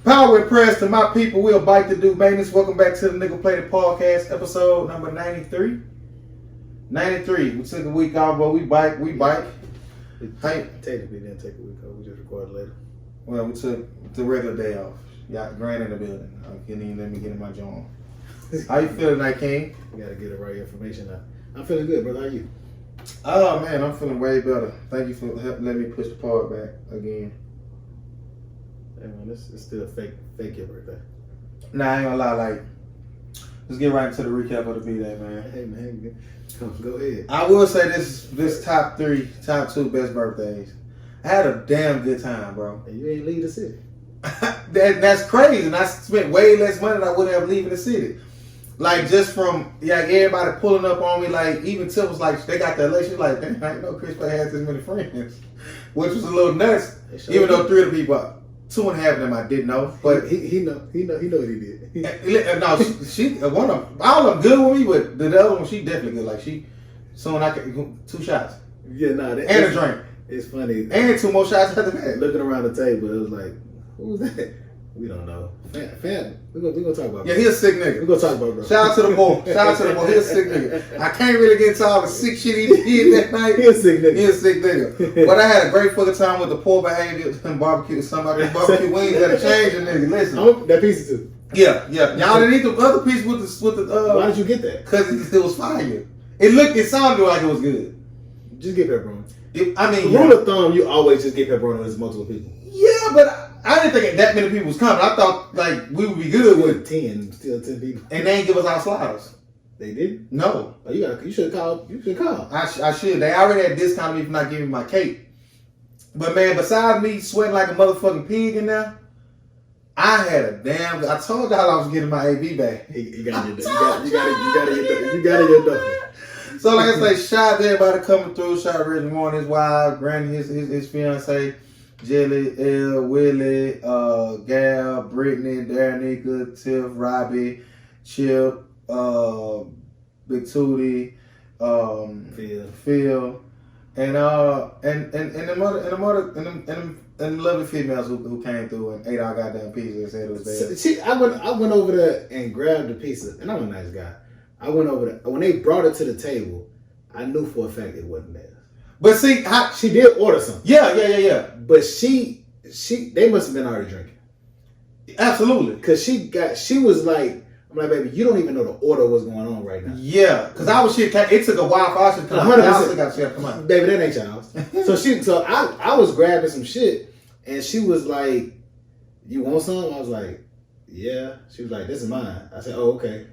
Power and prayers to my people. We'll bite to do maintenance. Welcome back to the Nigga Play the Podcast, episode number 93. 93. We took a week off, but we bike. Technically didn't take a week off. We just recorded later. Well, we took the regular day off. Yeah, Grant in the building. I couldn't even let me get in my joint. How you feeling tonight, King? You gotta get the right information out. I'm feeling good, brother. How are you? Oh, man, I'm feeling way better. Thank you for letting me push the pod back again. Hey, man, it's still fake your birthday. Nah, I ain't gonna lie, like, let's get right into the recap of the B-Day, man. Hey, man, go ahead. I will say this top two best birthdays. I had a damn good time, bro. And you ain't leave the city. That's crazy, and I spent way less money than I would have leaving the city. Like, just from, everybody pulling up on me, like, even Tip was like, they got the election, like, damn, I didn't know Chris Play has this many friends, which was a little nuts, even though 3 of the people, 2.5 of them I didn't know, but he know what he did. No, she one of them, all of them good with me, but the other one, she definitely good. Like, soon I could 2 shots. Yeah, nah, and a drink. It's funny. And 2 more shots after that. Looking around the table, it was like, who was that? We don't know. Fam, we're gonna talk about. Yeah, he a sick nigga. We're gonna talk about, bro. Shout out to the boy. He a sick nigga. I can't really get into all the sick shit he did that night. He a sick nigga. But I had a great fucking time with the poor behavior and barbecue. Somebody barbecue wings gotta change the nigga. Listen, that pizza too. Yeah. Y'all didn't eat the other piece with the. Why did you get that? Because it was fire. It sounded like it was good. Just get pepperoni. Rule of thumb, you always just get pepperoni when there's multiple people. Yeah, but I didn't think that many people was coming. I thought like we would be good with 10 people, and they ain't give us our sliders. They did? No. Oh, you should call. You should call. I should. They already had discounted me for not giving me my cake. But man, besides me sweating like a motherfucking pig in there, I had a damn. I told y'all I was getting my AB back. You got your duffel. So like I say, shout out to everybody coming through. Shout out Rich Moore and his wife, Granny, his fiance, Jelly, L, Willie, Gal, Brittany, Darenika, Tiff, Robbie, Chip, Big Tootie, Phil, and the lovely females who came through and ate our goddamn pizza and said it was there. See, I went over there and grabbed the pizza, and I'm a nice guy. I went over there. When they brought it to the table, I knew for a fact it wasn't theirs. But see, she did order something. Yeah. But they must have been already drinking. Absolutely. Because she was like, I'm like, baby, you don't even know the order was going on right now. Yeah, because I was shit. It took a while for us to come out. Come on, baby, that ain't y'all's. So I was grabbing some shit, and she was like, "You want some?" I was like, "Yeah." She was like, "This is mine." I said, "Oh, okay."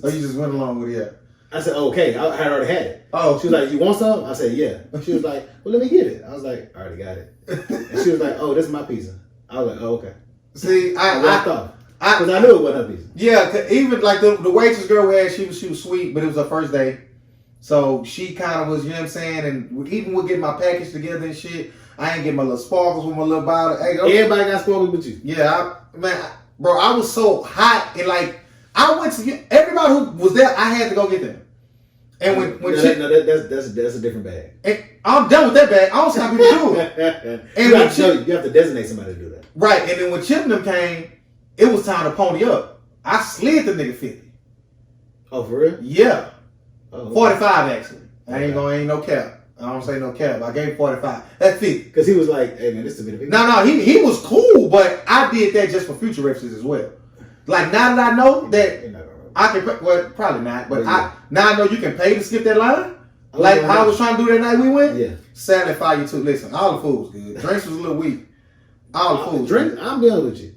Oh, you just went along with it? I said, oh, "Okay." I had already had it. Oh, she was like, "You want some?" I said, "Yeah." She was like, "Well, let me get it." I was like, "I already got it." And she was like, "Oh, this is my pizza." I was like, "Oh, okay." See, I thought. Because I knew it wasn't her pizza. Yeah, even like the waitress girl we had, she was sweet, but it was her first day. So she kind of was, you know what I'm saying? And even with getting my package together and shit, I ain't get my little sparkles with my little bottle. Hey, everybody got sparkles but you. Yeah, bro, I was so hot. And like, I went to, everybody who was there, I had to go get them. And when that's a different bag. And I'm done with that bag. I don't see how people do it. And you have to designate somebody to do that. Right, and then when Chip and them came, it was time to pony up. I slid the nigga 50. Oh, for real? Yeah. Oh, okay. 45 actually. I ain't no cap. I don't say no cap. I gave 45. That's 50. Because he was like, "Hey man, this is a bit of people." No, he was cool, but I did that just for future references as well. Like now that I know that I can, well, probably not, but now I know you can pay to skip that line. Like how I was trying to do that night we went. Yeah. Sadly, fire too. Listen, all the food was good. Drinks was a little weak. All the food. Drinks. I'm being honest with you.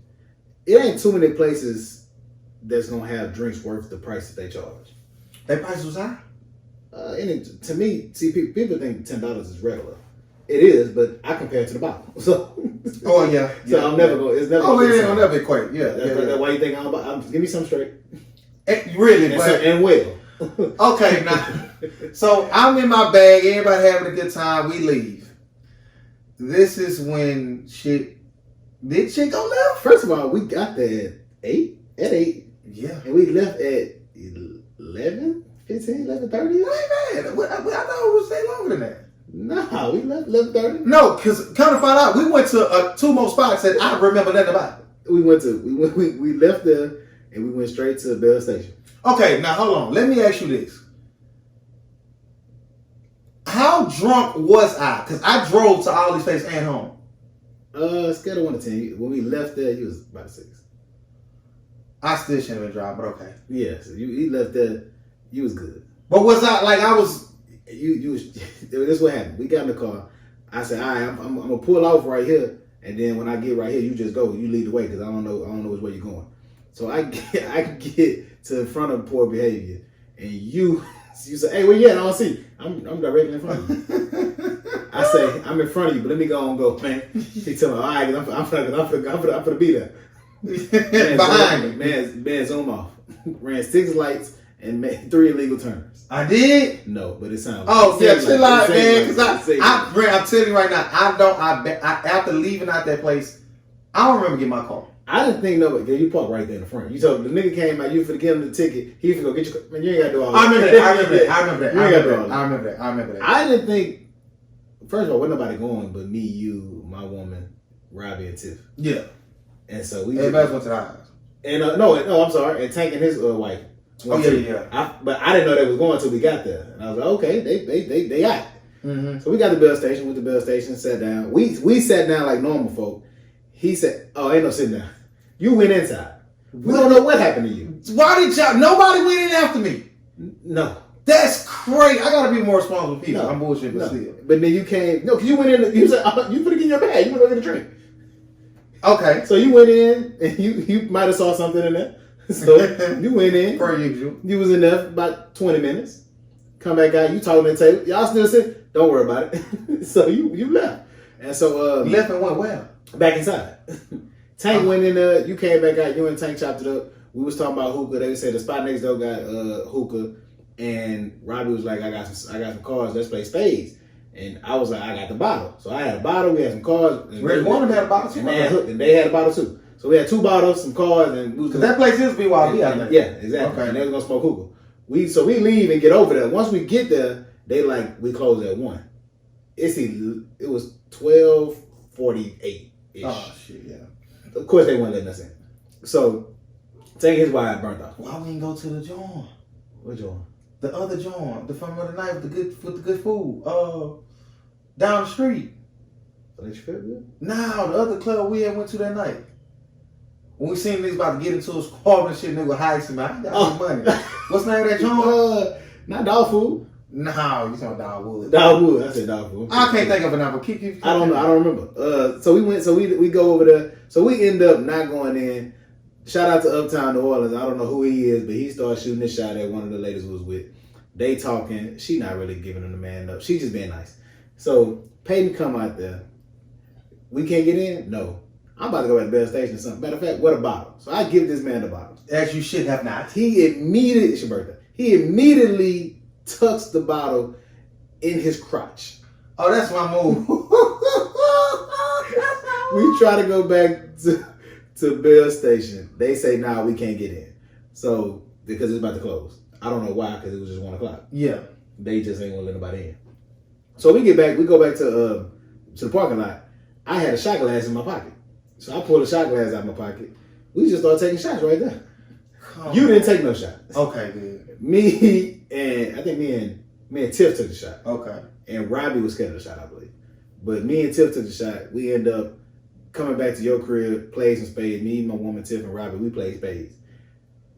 It ain't too many places that's gonna have drinks worth the price that they charge. That price was high. And to me, see, people think $10 is regular. It is, but I compare it to the bottle. So. Oh yeah. So I'm never going. It's never. Oh, it ain't gonna never equate. Yeah. That's why you think I'm give me some straight. Really, and well. Okay, now. So I'm in my bag. Everybody having a good time. We leave. This is when shit. Did shit go left? First of all, we got there at 8. At 8. Yeah. And we left at 11, 15, 11:30. That ain't bad. I thought it would stay longer than that. Nah, we left 11:30. No, because kind of find out, we went to 2 more spots that I remember nothing about. we left there and we went straight to Bell Station. Okay, now hold on. Let me ask you this. How drunk was I? Because I drove to all these places and home. Scale of 1 to 10. When we left there, you was about a 6. I still shouldn't have been driving, but okay. Yeah, so you left there, you was good. But was I like I was? You was. This is what happened. We got in the car. I said, all right, I'm gonna pull off right here, and then when I get right here, you just go. You lead the way because I don't know which way you're going. So I get to the front of poor behavior, and you say, hey, where you at? I don't see. I'm directly in front of you. I say, I'm in front of you, but let me go and go, man. He tell me, all right, I'm gonna be there. Behind me. Man, zoom off. Ran 6 lights and made 3 illegal turns. I did? No, but it sounds. Oh yeah, chill out, man. Because I'm telling you right now, after leaving out that place, I don't remember getting my car. I didn't think nobody. You parked right there in the front. You told the nigga came out. You finna get him the ticket. He finna go get your. Man, you ain't gotta do all that. I remember that. I didn't think. First of all, wasn't nobody going but me, you, my woman, Robbie, and Tiff. Yeah. And so we. Everybody went to the house. And no, I'm sorry. And Tank and his wife. Oh yeah. But I didn't know they was going until we got there. And I was like, okay, they got it. Mm-hmm. So we got the Bell Station. Went to the Bell Station, sat down. We sat down like normal folk. He said, "Oh, ain't no sitting down. You went inside. We don't know what happened to you. Why did y'all? Nobody went in after me. No, that's crazy. I gotta be more responsible people. No, I'm bullshit, but still. But then you came. No, because you went in. You said you put it in your bag. You went to get a drink. Okay. So you went in and you might have saw something in there. So you went in. Per usual. You was in there for about 20 minutes. Come back out. You talking to the table. Y'all still sitting. Don't worry about it. So you left. And so left and went where? Back inside. Tank went in there. You came back out. You and Tank chopped it up. We was talking about hookah. They said the spot next door got hookah, and Robbie was like, I got some cards. Let's play spades. And I was like, I got the bottle. So I had a bottle. We had some cards. Red Warner had a bottle too. And they had a bottle too. So we had 2 bottles, some cards, and we was that place is BYB out there. Yeah, exactly. Okay. And they was gonna smoke hookah. We leave and get over there. Once we get there, they like we close at 1. It was 12:48 ish. Oh shit, yeah. Of course they weren't letting us in. So Tank his wife burnt off. Why we didn't go to the joint? What joint? The other joint, the front of the night with the good food. Down the street. So did you feel good? No, the other club we had went to that night. When we seen niggas about to get into a squad and shit, nigga heisting, man. I got money. What's the name of that joint? Not Dog Food. No, you talking Dogwood. Dogwood. I said Dogwood. I can't think of it now, but keep I don't know. I don't remember. So we went. So we go over there. So we end up not going in. Shout out to Uptown New Orleans. I don't know who he is, but he started shooting this shot at one of the ladies who was with. They talking. She not really giving him the man up. She just being nice. So Peyton come out there. We can't get in? No. I'm about to go at the Bell Station or something. Matter of fact, what a bottle. So I give this man the bottle. As you should have not. It's your birthday. He immediately tucks the bottle in his crotch. Oh, that's my move. We try to go back to Bell Station. They say, nah, we can't get in. So, because it's about to close. I don't know why, because it was just 1 o'clock. Yeah. They just ain't gonna let nobody in. So we go back to the parking lot. I had a shot glass in my pocket. So I pulled a shot glass out of my pocket. We just started taking shots right there. You didn't take no shot. Okay, good. Me and Tiff took the shot. Okay. And Robbie was scared of the shot, I believe. But me and Tiff took the shot. We end up coming back to your crib, played some spades. Me, my woman, Tiff, and Robbie, we played spades.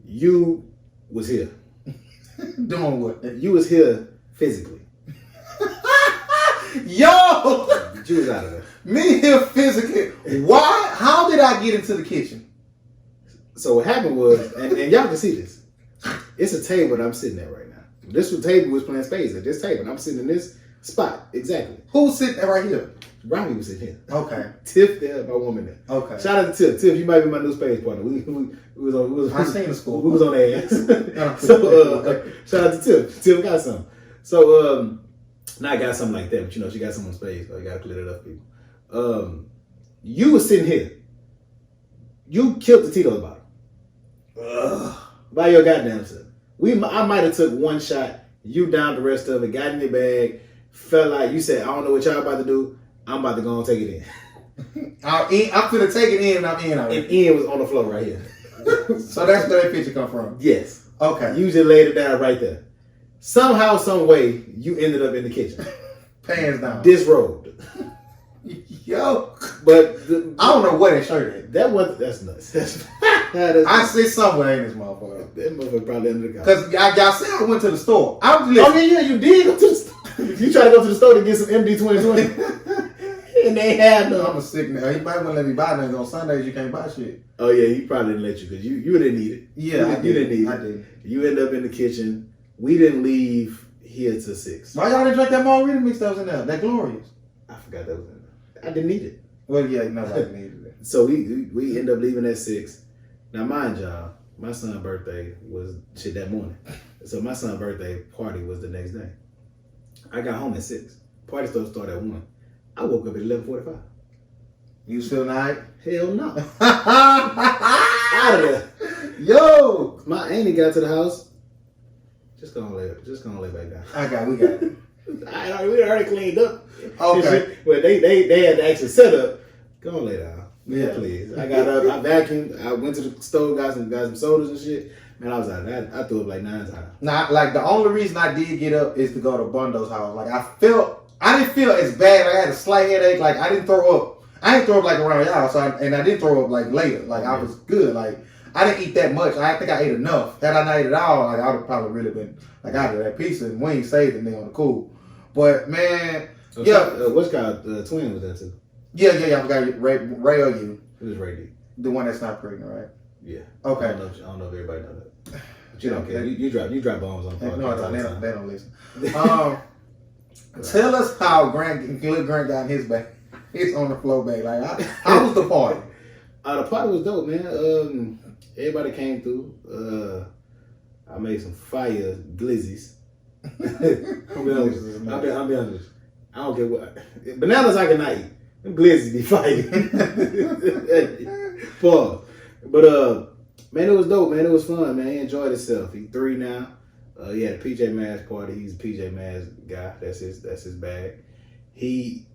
You was here. Doing what? You was here physically. Yo! But you was out of there. Me here physically. Why? How did I get into the kitchen? So what happened was, and y'all can see this. It's a table that I'm sitting at right now. This table was playing spades at this table. And I'm sitting in this spot. Exactly. Who's sitting there right here? Robbie was sitting here. Okay. Tiff there, my woman there. Okay. Shout out to Tiff. Tiff, you might be my new spades partner. We was on. I seen the school. We was on their ass. So shout out to Tiff. Tiff got some. So now I got something like that, but you know she got some on spades, so you gotta clear it up, people. You was sitting here. You killed the Tito's bottle. By your goddamn self. I might have took 1 shot. You down the rest of it. Got in your bag. Felt like you said, I don't know what y'all about to do. I'm about to go and take it in. I'm finna take it in and I'm in And already. N was on the floor right here. So that's where that picture come from. Yes. Okay. You just laid it down right there. Somehow, some way, you ended up in the kitchen. Pants down. Disrobed. Yo. But I don't know what that shirt is. that's nuts. I sit somewhere in this motherfucker. That motherfucker probably under the couch. Because y'all said I went to the store. I was Oh yeah, you did go to the store. You tried to go to the store to get some MD 2020. And they had I'm no. a sick nigga. He might want to let me buy nothing. On Sundays, you can't buy shit. Oh yeah, he probably didn't let you because you didn't need it. Yeah, you didn't need it. I did. You end up in the kitchen. We didn't leave here till 6. Why y'all didn't drink that margarita mix that was in there? That Glorious. I forgot that was in there. I didn't need it. Well, yeah, nobody needed it. So we end up leaving at 6. Now mind y'all, my son's birthday was shit that morning. So my son's birthday party was the next day. I got home at 6. Party started at 1. I woke up at 11:45. You was feeling alright? Hell no. Out of there. Yo! My auntie got to the house. Just gonna lay back down. We got it. We already cleaned up. Okay. But they had to actually set up. Go on lay down. Yeah. Please. I got up, I vacuumed, I went to the stove, got some sodas and shit. Man, I was out. I threw up like 9 times. Nah, like the only reason I did get up is to go to Bundo's house. Like I didn't feel as bad. Like I had a slight headache. Like I didn't throw up. I didn't throw up like around y'all. So I didn't throw up like later. Like I was good. Like I didn't eat that much. I think I ate enough. Had I not ate at all, like I would have probably really been like out of that pizza and wings saved and they on the cool. But man, So yeah. What's called twin was that too? Yeah. I forgot Ray or you, It was Ray D. the one that's not pregnant, right? Yeah. Okay. I don't know if everybody knows that. But you don't care. You drop bombs on No, podcasts all the time. they don't listen. Tell us how Little Grant got in his bag. It's on the floor bag. Like, how was the party? The party was dope, man. Everybody came through. I made some fire glizzies. I'll be honest. I don't care what. Bananas I cannot eat. Them glizzies be fire. Pause. But man, it was dope, man. It was fun, man. He enjoyed himself. He 3 now. He had a PJ Masks party. He's a PJ Masks guy. That's his bag. He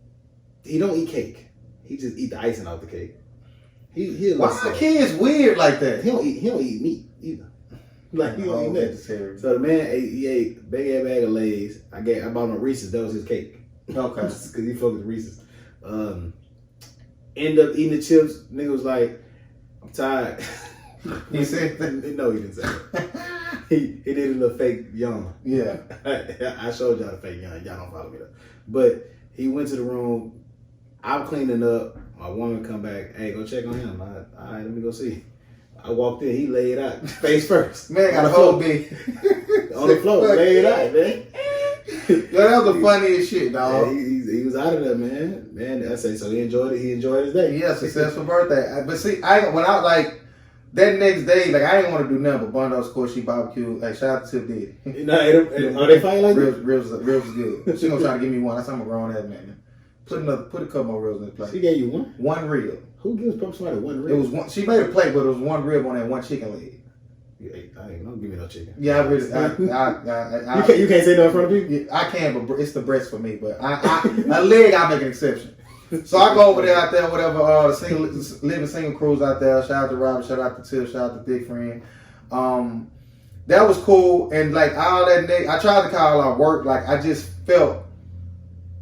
don't eat cake. He just eat the icing off the cake. Why are kids weird like that? He don't eat meat either. Like he don't eat nothing. So the man ate a big ass bag of Lay's. I bought him a Reese's. That was his cake. Okay. Because he fucked with Reese's. End up eating the chips. Nigga was like, I'm tired. He said that? No, he didn't say that. He did a little fake yawn. Yeah. I showed y'all the fake yawn. Y'all don't follow me though. But he went to the room. I'm cleaning up. My woman come back. Hey, go check on him. All right, let me go see. I walked in. He laid out face first. Man got a whole big on the floor. Laid out, man. Yo, that was the funniest shit, dog. Yeah, he was out of there, man. Man, I say so. He enjoyed it. He enjoyed his day. Yeah, successful birthday. But see, that next day, like I didn't want to do nothing but Bundo's Squishy barbecue. Hey, shout out to Tip Diddy. Are they fighting like that? Ribs is good. She gonna try to give me one. That's how I'm a grown ass man. Put a couple more ribs in the plate. She gave you one? One rib. Who gives somebody one rib? It was one. She made a plate, but it was one rib on that one chicken leg. Don't give me no chicken. Yeah, I really. You can't say that in front of people? Yeah, I can, but it's the breast for me. But a leg, I make an exception. So I go over there out there, whatever. The living single crews out there. Shout out to Robert. Shout out to Tiff. Shout out to Thick Friend. That was cool. And like all that night, I tried to call out work. Like I just felt.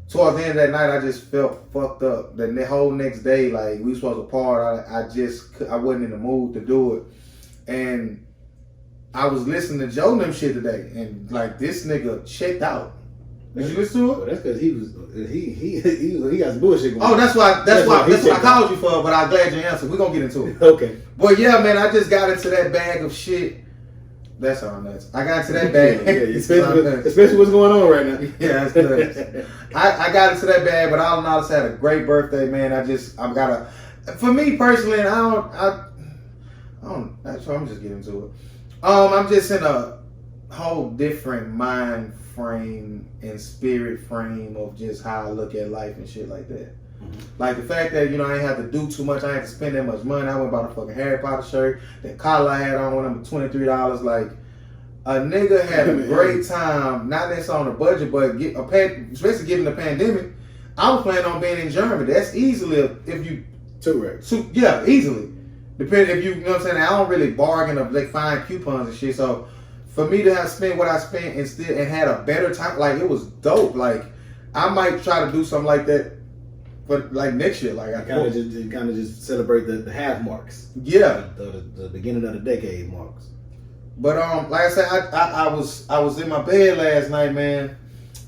Towards the end of that night, I just felt fucked up. The whole next day, like we supposed to part, I wasn't in the mood to do it. And I was listening to Joe and them shit today, and like this nigga checked out. Did you listen to it? Well, that's because he got some bullshit going on. Oh, that's what I called you for. But I'm glad you answered. We're gonna get into it. Okay. But yeah, man, I just got into that bag of shit. That's all nuts. I got into that bag. Especially what's going on right now. Yeah, that's nuts. I got into that bag, but all in all, I just had a great birthday, man. For me personally, I'm just getting into it. I'm just in a whole different mind frame and spirit frame of just how I look at life and shit like that. Mm-hmm. Like the fact that, I didn't have to do too much. I didn't have to spend that much money. I went and bought a fucking Harry Potter shirt. That collar I had on them $23. Like, a nigga had a great time. Not necessarily on a budget, but especially given the pandemic, I was planning on being in Germany. That's easily if you Right. easily. Depending if you know what I'm saying. I don't really bargain or like find coupons and shit. So for me to have spent what I spent and had a better time, like it was dope. Like I might try to do something like that, but like next year, like I kind of just celebrate the half marks. Yeah, the beginning of the decade marks. But like I said, I was in my bed last night, man,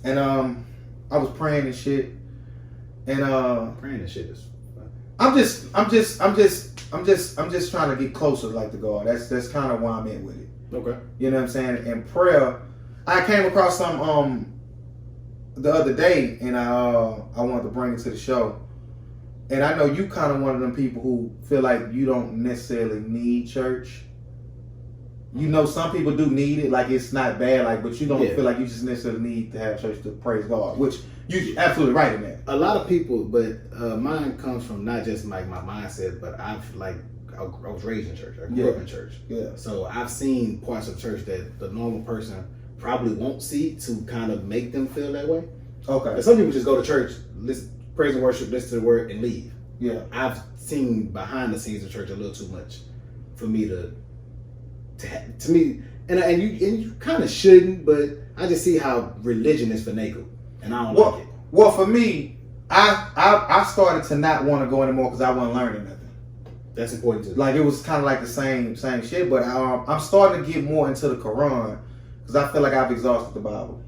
and I was praying and shit, and praying and shit is. I'm just trying to get closer, like to God. That's kind of why I'm at with it. Okay. You know what I'm saying? And prayer, I came across some the other day, and I wanted to bring it to the show. And I know you kind of one of them people who feel like you don't necessarily need church. You know, some people do need it, like it's not bad, like, but you don't feel like you just necessarily need to have church to praise God, which you're absolutely right in that. A lot of people, but mine comes from not just like my mindset, but I was raised in church. I grew up in church. Yeah. So I've seen parts of church that the normal person probably won't see to kind of make them feel that way. Okay. And some people just go to church, listen, praise and worship, listen to the word, and leave. Yeah. I've seen behind the scenes of church a little too much for me to me, and you kind of shouldn't, but I just see how religion is finagle, and I don't like it. Well, for me, I started to not want to go anymore because I wasn't learning nothing. That's important too. Like it was kind of like the same shit, but I'm starting to get more into the Quran because I feel like I've exhausted the Bible.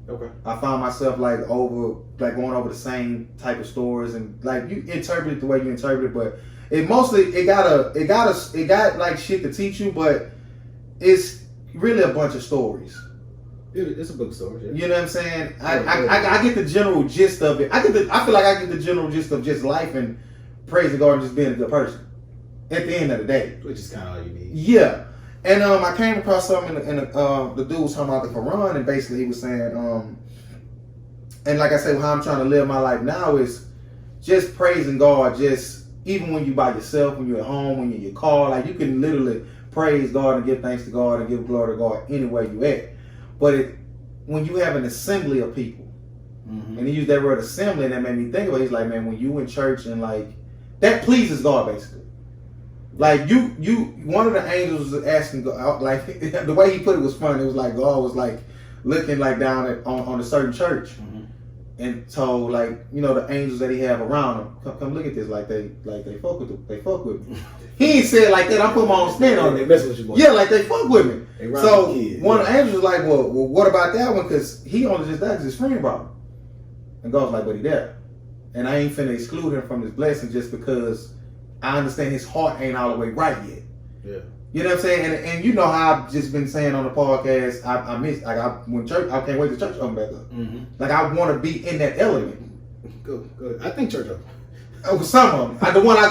Okay. I found myself like going over the same type of stories, and like you interpret it the way you interpret it, but it got like shit to teach you, but it's really a bunch of stories. It's a book of stories. Yeah. You know what I'm saying? I get the general gist of it. I feel like I get the general gist of just life and praising God and just being a good person. At the end of the day, which is kind of all you need. Yeah. And I came across something in the dude was talking about the Quran, and basically he was saying, and like I said, how I'm trying to live my life now is just praising God, just even when you by yourself, when you're at home, when you're in your car, like you can literally praise God and give thanks to God and give glory to God anywhere you at. But when you have an assembly of people, and he used that word assembly, and that made me think about it. He's like, man, when you in church and like that pleases God basically. Like you, one of the angels was asking God, like the way he put it was funny. It was like God was like looking like down on a certain church, and told like the angels that he have around him, come look at this, like they fuck with me. He ain't said like that. I'm putting my own spin on it. They mess with you, boy. Yeah, like they fuck with me. So one of the angels was like, well, what about that one? Because he only just died because his friend brought him. And God's like, but he dead. And I ain't finna exclude him from this blessing just because I understand his heart ain't all the way right yet. Yeah. You know what I'm saying? And you know how I've just been saying on the podcast, I miss, like when church, I can't wait till church open back up. Like I want to be in that element. Good. I think church open. Some of them. The one I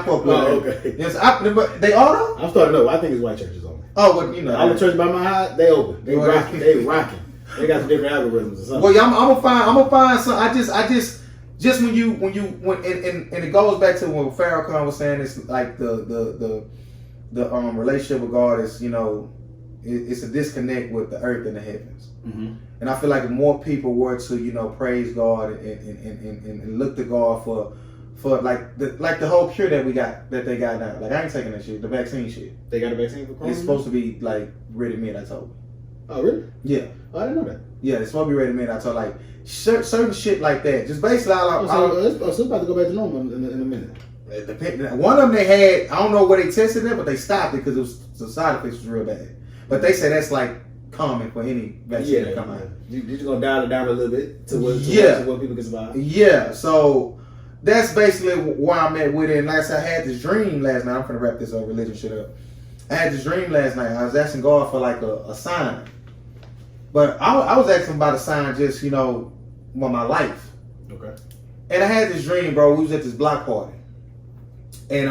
fuck with. Oh, okay. Yes, but they all though? I'm starting to know. I think it's white churches only. Oh, well, all the churches by my house, they open. They rocking. They rocking. They got some different algorithms or something. Well, yeah, I'm gonna find some. I just when it goes back to what Farrakhan was saying. It's like the relationship with God is it's a disconnect with the earth and the heavens. And I feel like if more people were to praise God and look to God for like the whole cure that they got now. Like I ain't taking that shit. The vaccine shit. They got a vaccine for corona? It's supposed to be like ready made. I told. Oh really? Yeah. Oh, I didn't know that. Yeah, it's supposed to be ready made. I told like certain shit like that. Just basically, it's about to go back to normal in a minute. One of them they had. I don't know where they tested it, but they stopped it because the side effects was real bad. But they say that's like common for any vaccine to come out. You're just gonna dial it down a little bit to what people can survive. Yeah. So that's basically where I'm at with it. And like I said, I had this dream last night. I'm gonna wrap this religion shit up. I had this dream last night. I was asking God for like a sign. But I was asking about a sign just, with my life. Okay. And I had this dream, bro. We was at this block party. And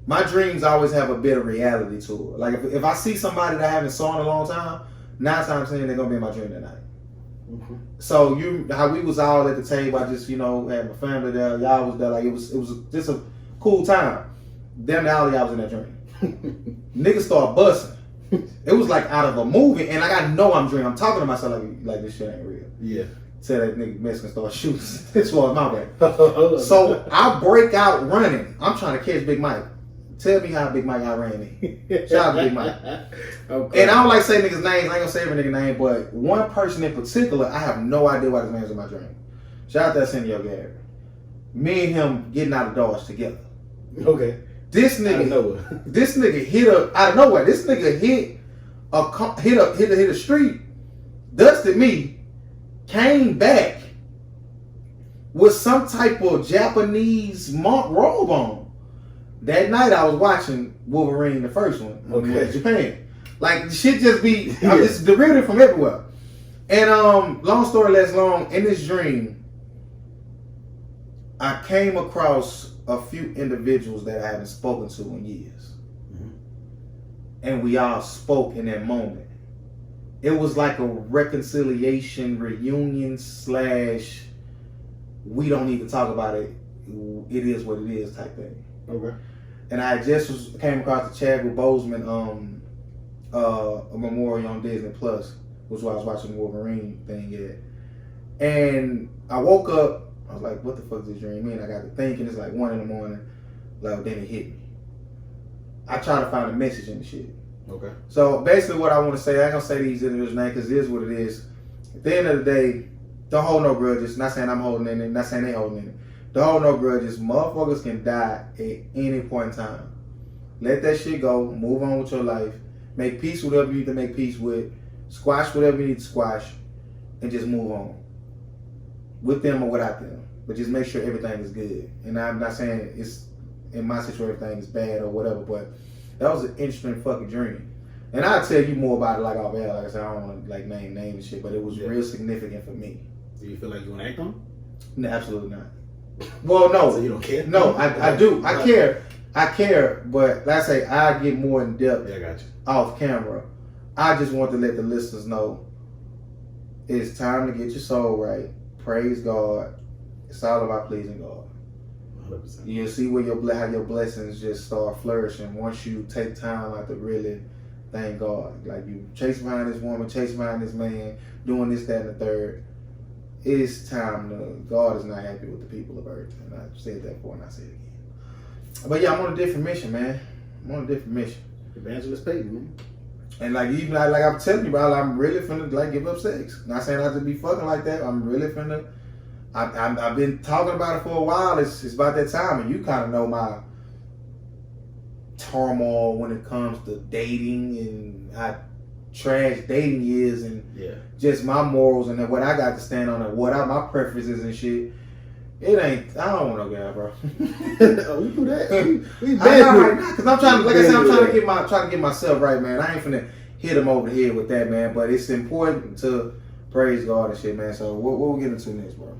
my dreams always have a bit of reality to it. Like if I see somebody that I haven't saw in a long time, 9 times out of 10 they're gonna be in my dream that night. So how we was all at the table, I just, had my family there, y'all was there, like it was just a cool time. Damn all of y'all was in that dream. Niggas start busting. It was like out of a movie, and like I know I'm dreaming. I'm talking to myself like this shit ain't real. Yeah. Tell that nigga Mexican start shooting. This was my way. So I break out running. I'm trying to catch Big Mike. Tell me how Big Mike outran me. Shout out to Big Mike. Okay. And I don't like saying niggas' names. I ain't gonna say every nigga name, but one person in particular, I have no idea why his name's in my dream. Shout out to Arsenio Gary. Me and him getting out of Dodge together. Okay. This nigga hit out of nowhere. This nigga hit a street, dusted me, came back with some type of Japanese monk robe on. That night I was watching Wolverine, the first one, in Japan. Like the shit just be, it's derived from everywhere. And long story less long, in this dream, I came across a few individuals that I haven't spoken to in years. Mm-hmm. And we all spoke in that moment. It was like a reconciliation, reunion / we don't need to talk about it. It is what it is type thing. Okay. And I just came across the Chadwick Boseman a memorial on Disney Plus, which was why I was watching the Wolverine thing at. And I woke up, I was like, what the fuck is this dream mean? I got to thinking, it's like 1 a.m. Like, then it hit me. I try to find a message in the shit. Okay. So basically what I want to say, I ain't gonna say these individuals' names because it is what it is. At the end of the day, don't hold no grudges. Not saying I'm holding it, not saying they holding it. Don't hold no grudges. Motherfuckers can die at any point in time. Let that shit go. Move on with your life. Make peace with whatever you need to make peace with. Squash whatever you need to squash. And just move on. With them or without them. But just make sure everything is good. And I'm not saying it's, in my situation, everything is bad or whatever, but that was an interesting fucking dream. And I'll tell you more about it like off air. Like I said, I don't want to like name names and shit, but it was real significant for me. Do you feel like you want to act on it? No, absolutely not. Well, no. So you don't care? No, I do. I care. I care, but like I say, I get more in depth off camera. I just want to let the listeners know it's time to get your soul right. Praise God. It's all about pleasing God. 100%. You'll see where how your blessings just start flourishing once you take time out to really thank God. Like you chase behind this woman, chase behind this man, doing this, that, and the third. It's time to, God is not happy with the people of earth. And I said that before and I say it again. But yeah, I'm on a different mission, man. I'm on a different mission. Evangelist Peyton, man. And like even like I'm telling you, bro, I'm really finna like give up sex. Not saying I have to be fucking like that. I'm really finna. I've been talking about it for a while. It's about that time, and you kind of know my turmoil when it comes to dating and how trash dating is, and just my morals and what I got to stand on and what my preferences and shit. It ain't. I don't want no guy, bro. We do that. We right now because I'm trying. Like I said, I'm trying to get myself right, man. I ain't finna hit him over the head with that, man. But it's important to praise God and shit, man. So what we get into next, bro?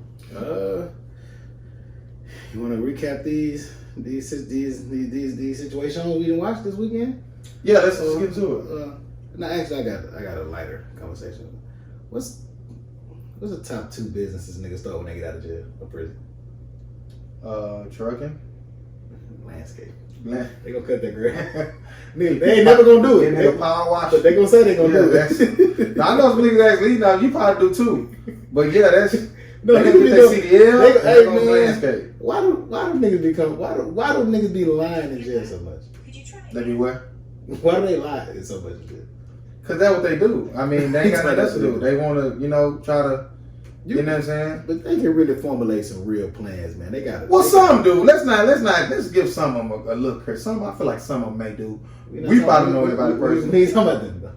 You want to recap these situations we didn't watch this weekend? Yeah, let's get into it. No, actually, I got a lighter conversation. What's the top 2 businesses niggas start when they get out of jail or prison? Trucking, landscape. They gonna cut that grass. They ain't never gonna do it. They power wash. But they gonna say they gonna do it. Now, I know some niggas actually. Now you probably do too. But yeah, that's. No, they get their CDL. Hey man, landscape. Why do niggas be lying in jail so much? They be what? Why do they lie so much in jail? Cause that's what they do. I mean, they ain't got nothing else to do. They want to, try to. You know what I'm saying? But they can really formulate some real plans, man. They got. Well, some do. Let's give some of them a look. Some I feel like some of them may do. We probably know about the person. We talking about them though.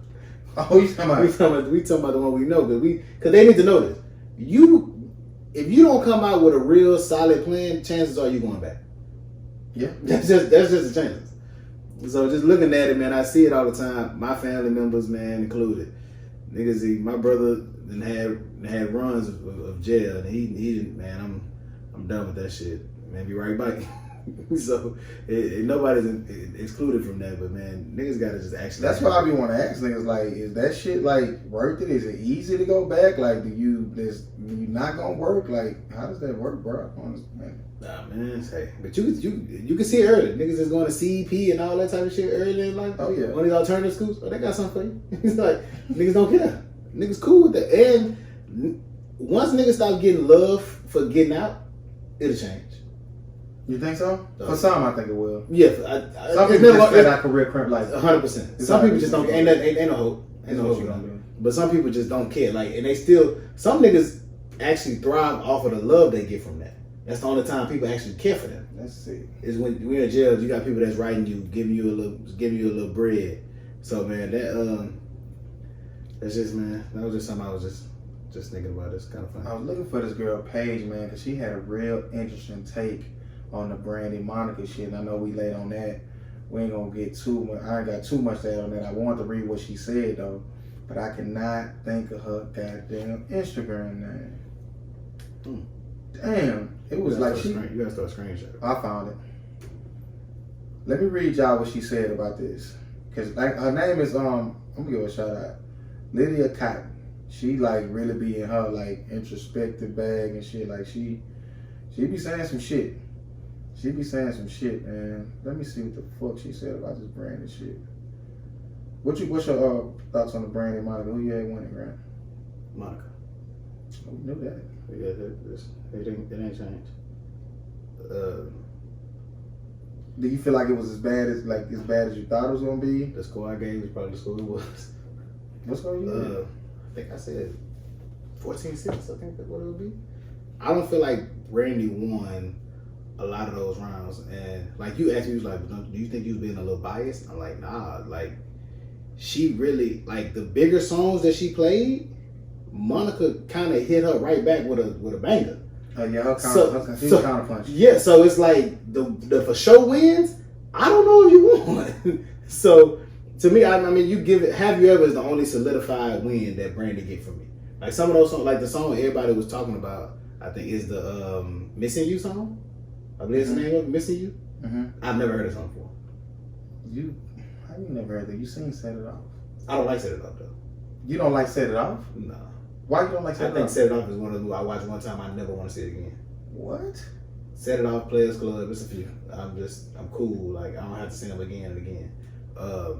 Oh, you talking about? We talking about the one we know, because they need to know this. If you don't come out with a real solid plan, chances are you going back. Yeah, that's just the chances. So just looking at it, man, I see it all the time. My family members, man, included. Niggas, my brother had runs of jail, and he didn't. Man, I'm done with that shit. Man, be right back. So nobody's excluded from that, but man, niggas gotta just actually. That's what I be want to ask niggas. Like, is that shit like worth it? Is it easy to go back? Like, you not gonna work? Like, how does that work, bro? Man. Nah, man. Hey, but you can see it early. Niggas is going to CEP and all that type of shit early in life. Oh yeah. One of these alternative schools. Oh, they got something for you. It's like niggas don't care. Niggas cool with that. And once niggas stop getting love for getting out, it'll change. You think so? For some, I think it will. Yeah, some people just fed out career crimp like 100%. Some people just don't. Ain't no hope. Ain't no hope. But some people just don't care. Like, and they still. Some niggas actually thrive off of the love they get from that. That's the only time people actually care for them. Let's see. Is when you're in jail, you got people that's writing you, giving you a little bread. So man, that's just, man. That was just something I was just thinking about. It's kind of funny. I was looking for this girl Paige, man, because she had a real interesting take on the Brandy Monica shit. And I know we late on that. We ain't gonna get too much. I ain't got too much to add on that. I wanted to read what she said though, but I cannot think of her goddamn Instagram name. Damn, it was like she. You gotta start screenshot. I found it. Let me read y'all what she said about this, cause like her name is I'm gonna give her a shout out, Lydia Cotton. She like really be in her like introspective bag and shit. Like she be saying some shit. She be saying some shit, man. Let me see what the fuck she said about this Brandy shit. What's your thoughts on the Brandy Monica? Who you had winning, right? Monica. Oh, we knew that. Yeah, it ain't changed. Do you feel like it was as bad as you thought it was gonna be? The score I gave was probably the score it was. What score you had? I think I said 14-6. I think that's what it would be. I don't feel like Brandy won a lot of those rounds, and like you asked me, you was like, "Do you think you was being a little biased?" I'm like, nah. Like she really like the bigger songs that she played. Monica kind of hit her right back with a banger. Yeah, her counterpunch. Yeah, so it's like the for show wins. I don't know if you won. So to me, I mean, you give it. Have You Ever is the only solidified win that Brandy get from me. Like some of those songs, like the song everybody was talking about, I think is the Missing You song. I believe it's the name of it, Missing You. I've never heard the song before. How you never heard that? You seen Set It Off? I don't like Set It Off though. You don't like Set It Off? No. Why you don't like Set It Off? I think Set It Off is one of the I watched one time. I never want to see it again. What? Set It Off, Players Club. It's a few. I'm cool. Like I don't have to see them again and again.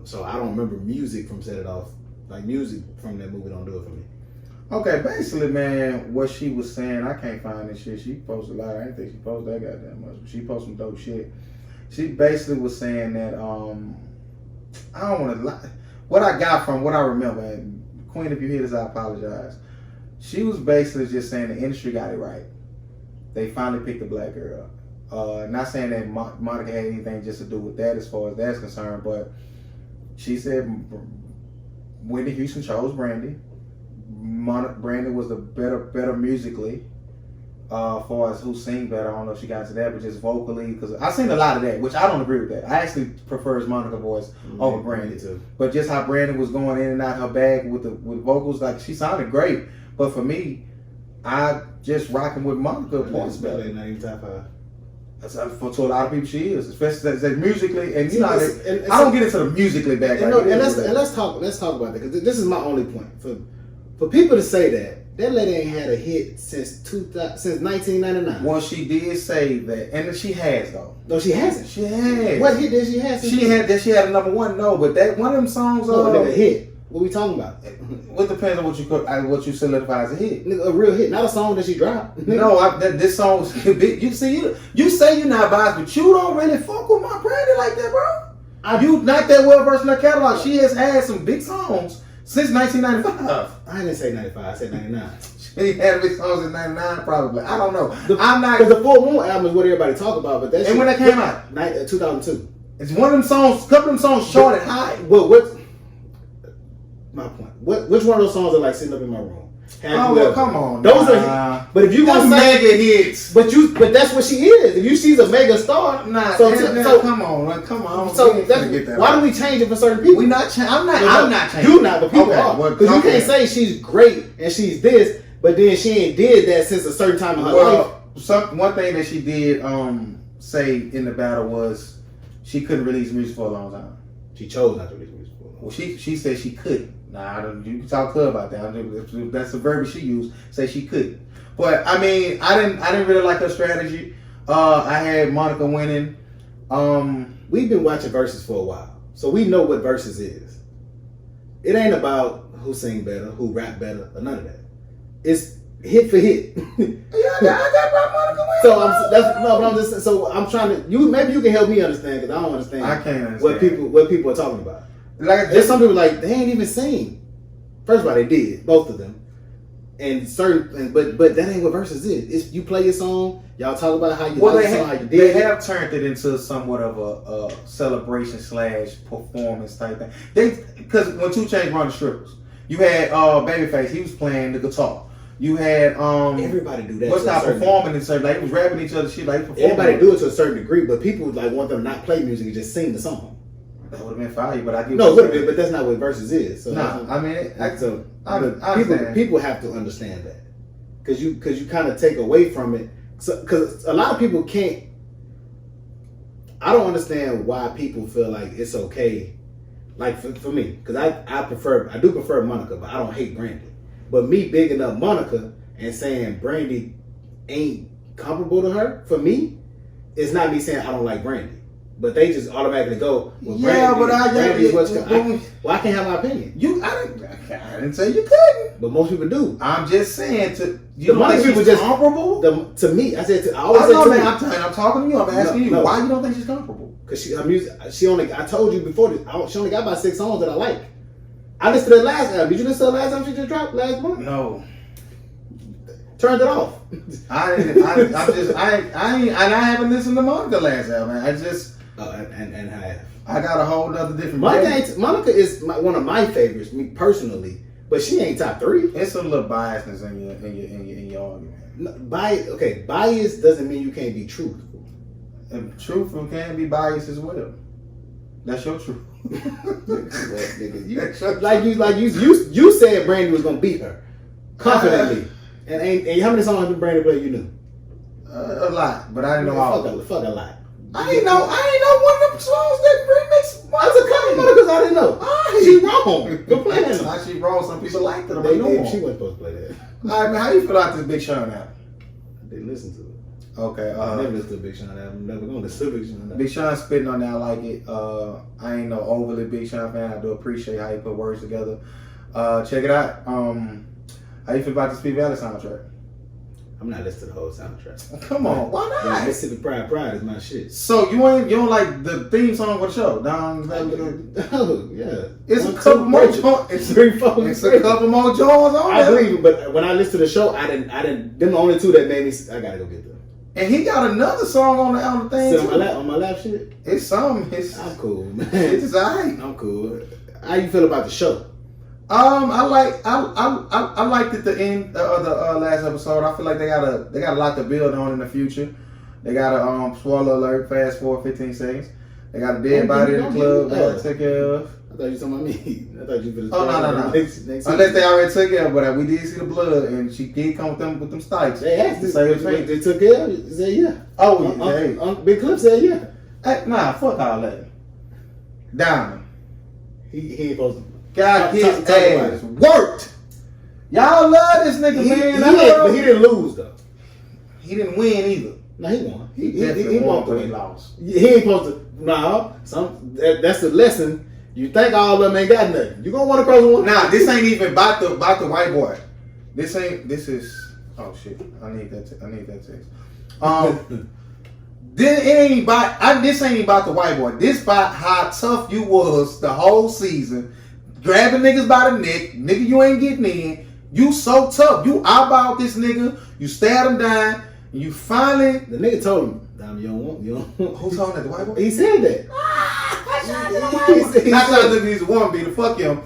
So I don't remember music from Set It Off. Like music from that movie don't do it for me. Okay, basically, man, what she was saying, I can't find this shit. She posted a lot. I didn't think she posted that goddamn much, but she posted some dope shit. She basically was saying that I don't want to lie. What I got from what I remember, and Queen, if you hear this, I apologize. She was basically just saying the industry got it right. They finally picked a black girl. Not saying that Monica had anything just to do with that as far as that's concerned, but she said Whitney Houston chose Brandy. Brandy was the better musically. As far as who sing better, I don't know if she got into that, but just vocally, because I seen a lot of that, which I don't agree with that. I actually prefer Monica's voice over Brandy too. But just how Brandy was going in and out her bag with vocals, like she sounded great. But for me, I just rocking with Monica voice better. Not even top 5. To a lot of people, she is, especially musically. And you know, I don't get into the musically bag. Let's talk about that, because this is my only point. For people to say that lady ain't had a hit since 1999. Well, she did say that, and she has though. No, she hasn't. She has. What hit did she have? She had a number one. No, but that one of them songs. A hit. What we talking about? What depends on what you solidify as a hit. A real hit, not a song that she dropped. No, this song was big. You say you're not biased, but you don't really fuck with my Brandy like that, bro. You not that well versed in her catalog. She has had some big songs since 1995. I didn't say 95. I said 99. She had big songs in 99, probably. I don't know. I'm not, because the Full Moon album is what everybody talk about, but that's when that came out, 2002. It's one of them songs. A couple of them songs charted high. Well, what's my point? Which one of those songs are like sitting up in my room? Come on. Those are. But if you gonna say mega hits, but that's what she is. If she's a mega star, so come on. So why do we change it for certain people? I'm not changing. You not, but people are. Because you can't say she's great and she's this, but then she ain't did that since a certain time in her life. One thing that she did say in the battle was she couldn't release music for a long time. She chose not to release music for a long time. Well, she said she couldn't. Nah, you can talk to her about that. That's the verb she used. Say she couldn't. But I mean, I didn't really like her strategy. I had Monica winning. We've been watching Versus for a while, so we know what Versus is. It ain't about who sing better, who rap better, or none of that. It's hit for hit. I got my Monica Wynn. But I'm just so I'm trying to maybe you can help me understand because I don't understand. I can't understand what people are talking about. Like there's some people like they ain't even sing. First of all, they did both of them, and certain but that ain't what verses is. It's you play your song, y'all talk about how you like the song, how you did. They have turned it into somewhat of a celebration / performance type thing. Because when 2 Chainz run the strippers, you had Babyface, he was playing the guitar. You had everybody do that. What's not performing and certain like he was rapping each other shit like performing. Everybody do it to a certain degree, but people like want them to not play music and just sing the song. That would have been fire, but I get no, it would have been, but that's not what verses is. So I mean, people have to understand that because you kind of take away from it. Because a lot of people can't. I don't understand why people feel like it's okay. Like for me, because I do prefer Monica, but I don't hate Brandy. But me bigging up Monica and saying Brandy ain't comparable to her, for me, it's not me saying I don't like Brandy. But they just automatically go, well, Brandy is what's well, I can't have my opinion. I didn't say you couldn't. But most people do. I'm just saying you don't think she's just comparable? To me, I always say I'm talking to you. I'm asking you why you don't think she's comparable. Because I told you before this, she only got about 6 songs that I like. I listened to the last album. Did you listen to the last album she just dropped last month? No. Turned it off. I haven't listened to Monica last album. I just and have. I got a whole other different. Monica is one of my favorites, me personally, but she ain't top 3. It's a little biasness in your argument. Bias doesn't mean you can't be truthful. And truthful can be biased as well. That's your truth. You said Brandy was gonna beat her confidently, and how many songs did Brandy play? You knew a lot, but I didn't know all. Fuck a lot. I ain't know one of them songs that remix. That's a couple because I didn't know. She wrong. Go play that. She wrong. Some people liked it. They did. She wasn't supposed to play that. All right, man. How you feel about this Big Sean album? I didn't listen to it. Okay. I never listened to Big Sean album. I'm never gonna listen to Big Sean album. Big Sean spitting on that. I like it. I ain't no overly Big Sean fan. I do appreciate how he put words together. Check it out. How you feel about the Speed Valley soundtrack? I'm not listening to the whole soundtrack. Come on, why not? Mississippi Pride is my shit. So you don't like the theme song for the show? Oh yeah, it's a couple more joints. It's 3, 4. It's a couple more joints on there. I believe it, but when I listened to the show, I didn't. Them the only 2 that made me. I gotta go get them. And he got another song on the thing too. On my lap shit. It's something. I'm cool, man. It's alright. I'm cool. How you feel about the show? I liked it the end of the last episode. I feel like they got a lot to build on in the future. They got a spoiler alert, fast forward 15 seconds. They got a dead body in the club they gotta take care of. I thought you were talking about me. I thought you were no. Unless they already took care of it, but we did see the blood and she did come with them spikes. They asked they took care of it. Said yeah. Oh, Big Cliff said yeah. Hey, nah, fuck all that. Diamond. He ain't supposed to. God, his ass worked. Y'all love this nigga, man. But he didn't lose though. He didn't win either. No, he won. He won, but he lost. He ain't supposed to. No, that's the lesson. You think all of them ain't got nothing. You gonna want to cross one? Nah, this ain't even about the white boy. This is. Oh shit! I need that text. This ain't about the white boy. This about how tough you was the whole season. Grabbing niggas by the neck, nigga, you ain't getting in. You so tough. You eyeballed this nigga. You stared him down. And you finally. The nigga told him, you don't want. Who told him that? The white boy? He said that. Not trying to look at these woman beater. Fuck him.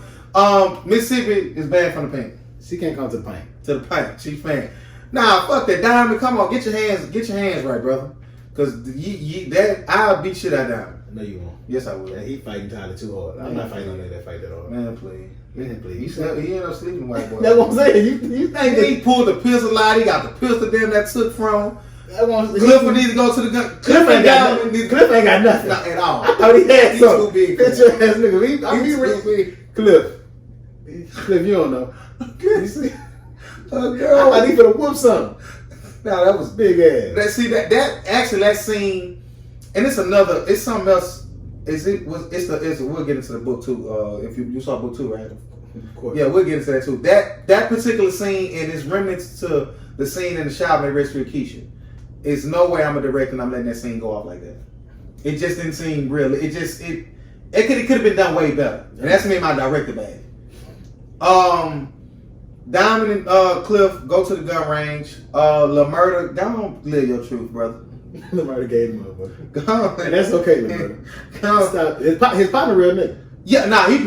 Mississippi is banned from the paint. She can't come to the paint. To the paint. She's fan. Nah, fuck that. Diamond, come on. Get your hands right, brother. Cause I'll beat shit out of Diamond. No, you won't. Yes, I will. Yeah, he fighting Tyler too hard. I'm not fighting on that fight that hard. Man, please. He ended up sleeping white boy. That's what I'm saying. You think he pulled the pistol out? He got the pistol them that took from him. Cliff would need to go to the gun. Cliff ain't got nothing. Not at all. I thought he had something. Too big. Bitch ass nigga. He's real big. Cliff, you don't know. You see? Girl. I thought he finna whoop something. No, that was big ass. That scene, and it's something else. We'll get into the book too. If you saw book 2, right? Of course. Yeah, we'll get into that too. That particular scene and its remnants to the scene in the shop in Rescue Keisha. It's no way I'm a director and I'm letting that scene go off like that. It just didn't seem real. It could have been done way better. And that's me and my director bag. Diamond and Cliff go to the gun range. LaMurda, don't live your truth, brother. LaMurda gave him up, Go on. and that's okay, LaMurda. Stop. His partner real nigga. Yeah, he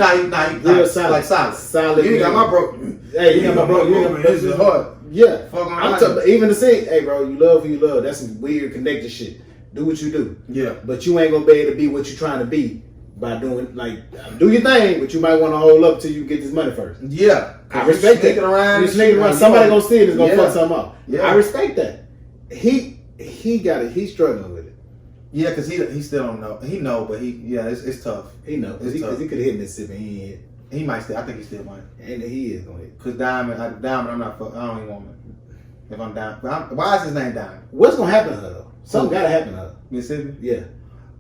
Real solid. Like solid. Solid. You ain't got my bro. Hey, you got my bro. You ain't got my This is hard. Yeah. Fuck on I'm my talking, even to say, hey, bro, you love who you love. That's some weird connected shit. Do what you do. Yeah. But you ain't gonna be able to be what you're trying to be by doing, like, do your thing, but you might want to hold up till you get this money first. Yeah. I respect that. You're sneaking around. Somebody gonna see it is gonna fuck something up. Yeah. I respect that. He got it. He's struggling with it. Yeah, because he still don't know. He know, but it's tough. He know because he could have hit Mississippi. He ain't hit. He might still. I think he still might. And he is gonna hit. Cause Diamond, I'm not. I don't even want him. If I'm down, why is his name Diamond? What's gonna happen to her though? Something gotta happen to her. Mississippi. Yeah.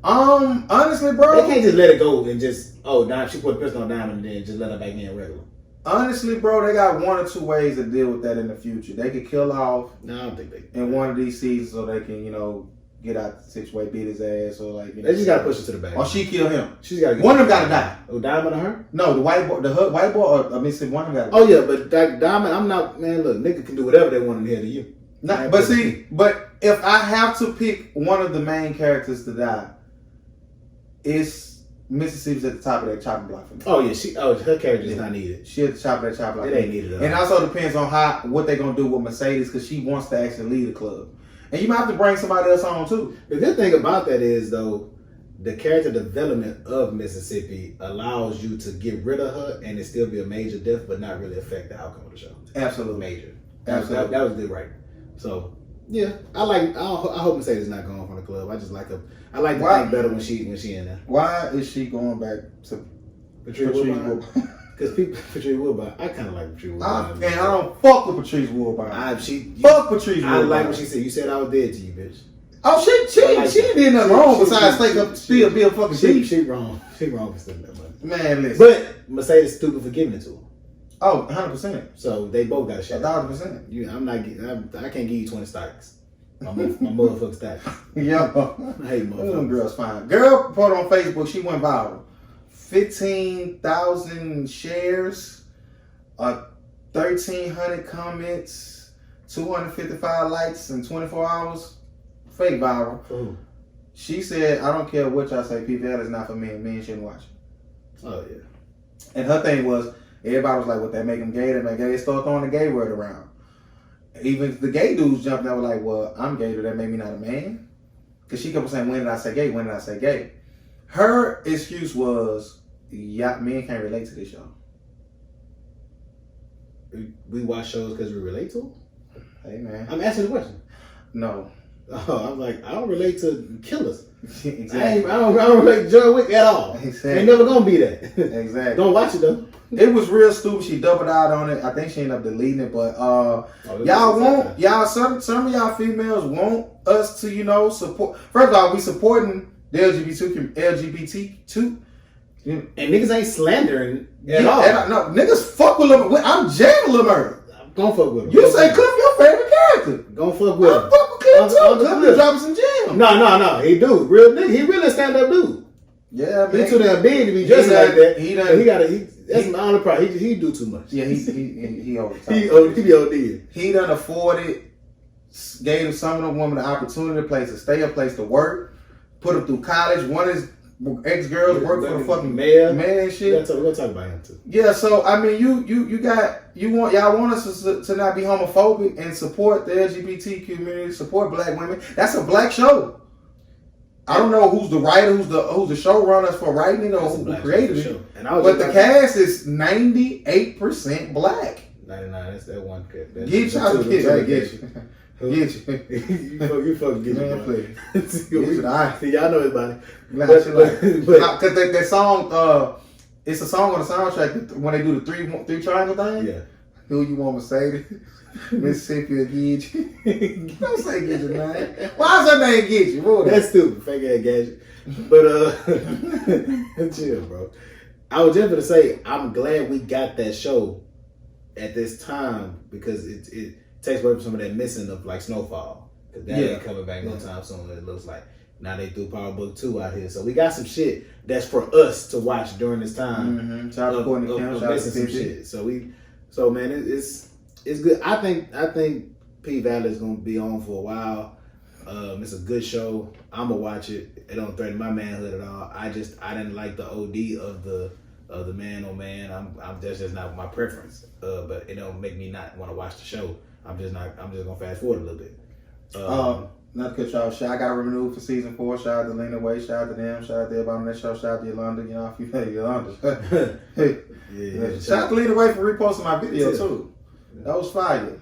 Honestly, bro, They can't just let it go and just she put a pistol on Diamond and then just let her back in regular. honestly, bro, they got one or two ways to deal with that in the future. They could kill off No, I don't think they. in one of these seasons, so they can, get out the situation, beat his ass, or like. They just gotta push her to the back. Or she kill him. She's gotta. One of them gotta die. Oh, Diamond or her? No, the white boy, white boy, or Mississippi. One of them gotta die. Oh yeah, but that Diamond, I'm not. Man, look, nigga can do whatever they want in here to you. No, but if I have to pick one of the main characters to die, it's Mississippi's at the top of that chopping block for me. Oh yeah, her character's not needed. She at the top of that chopping block. It ain't needed at all. And also depends on what they're gonna do with Mercedes, because she wants to actually lead the club. And you might have to bring somebody else on too. The good thing about that is though, the character development of Mississippi allows you to get rid of her and it still be a major death, but not really affect the outcome of the show. Absolutely. Major. Absolutely. That was good writing. So yeah, I hope Mercedes not going from the club. I just like her. I like the thing better when she in there. Why is she going back to Patrice Woodbine? Because Patrice Woodbine, I kind of like Patrice Woodbine. And I don't fuck with Patrice Woodbine. Fuck Patrice Woodbine. I like what she said. You said I was dead to you, bitch. Oh, she did nothing wrong besides take up still be a fucking thief. She wrong. She wrong for stealing that money. Man, listen. But Mercedes stupid for giving it to her. Oh, 100%. So they both got a shot. 1,000%. I can't give you 20 stocks. My motherfucking stocks. Yo. I hate motherfuckers. Them girls fine. Girl put on Facebook, she went viral. 15,000 shares, 1,300 comments, 255 likes in 24 hours. Fake viral. Ooh. She said, I don't care what y'all say, PVL is not for me, and men shouldn't watch it. Oh, yeah. And her thing was, everybody was like, what, that make them gay? That make gay? They start throwing the gay word around. Even the gay dudes jumped out, were like, well, I'm gay, that made me not a man? Because she kept saying, when did I say gay? When did I say gay? Her excuse was, yeah, men can't relate to this show. We watch shows because we relate to them? Hey, man. I'm asking the question. No. Oh, I'm like, I don't relate to killers. Exactly. I don't relate to John Wick at all. Exactly. Ain't never gonna be that. Exactly. Don't watch it though. It was real stupid. She doubled out on it. I think she ended up deleting it. But some of y'all females want us to, support. First of all, we supporting the LGBT2. And niggas ain't slandering at all. No, niggas fuck with Lil. I'm jamming Lil Murder. Don't fuck with him. You say Cliff your favorite character. Don't fuck with him. I fuck with Cliff too. Cliff be dropping some jams. No. He do. Real nigga. He really a stand-up dude. Yeah, man. He too damn big to be dressing like that. That's my only problem. He do too much. Yeah, he over top. He be OD. He done afforded, gave some of the women the opportunity, a place to stay, a place to work, put them through college. One is ex-girls work for the fucking mayor and shit. We'll talk about him too. Yeah, so I mean, y'all want us to not be homophobic and support the LGBT community, support black women. That's a black show. I don't know who's the writer, who's the showrunners for writing it, or who created it. But the cast is 98% black. 99. That's that one kid. Get y'all kids. I get you. Get you. You fucking get Man, you. please. Y'all know everybody. Because that song, it's a song on the soundtrack when they do the three triangle thing. Yeah. Who you want, Mercedes? Mississippi or Gidget? Don't say Gidget, man. Why is her name Gidget? That's stupid. Fake ass gadget. But chill, bro. I was just going to say, I'm glad we got that show at this time because it takes away from some of that missing of like Snowfall. Because that ain't coming back no time soon, it looks like. Now they threw Power Book 2 out here. So we got some shit that's for us to watch during this time. Mm-hmm. Shout out to Courtney Kemp, shout out to some shit. So man, it's good. I think P Valley is gonna be on for a while. It's a good show. I'm gonna watch it. It don't threaten my manhood at all. I didn't like the OD of the man on man. That's just not my preference. But it don't make me not want to watch the show. I'm just gonna fast forward a little bit. Not to cut y'all. I got renewed for season 4. Shout out to Lena Way. Shout out to them. Shout out to everybody on that show. Shout out to Yolanda. You know, if you know Yolanda. Yeah. Shout out to Lena Way for reposting my video too. That was fire.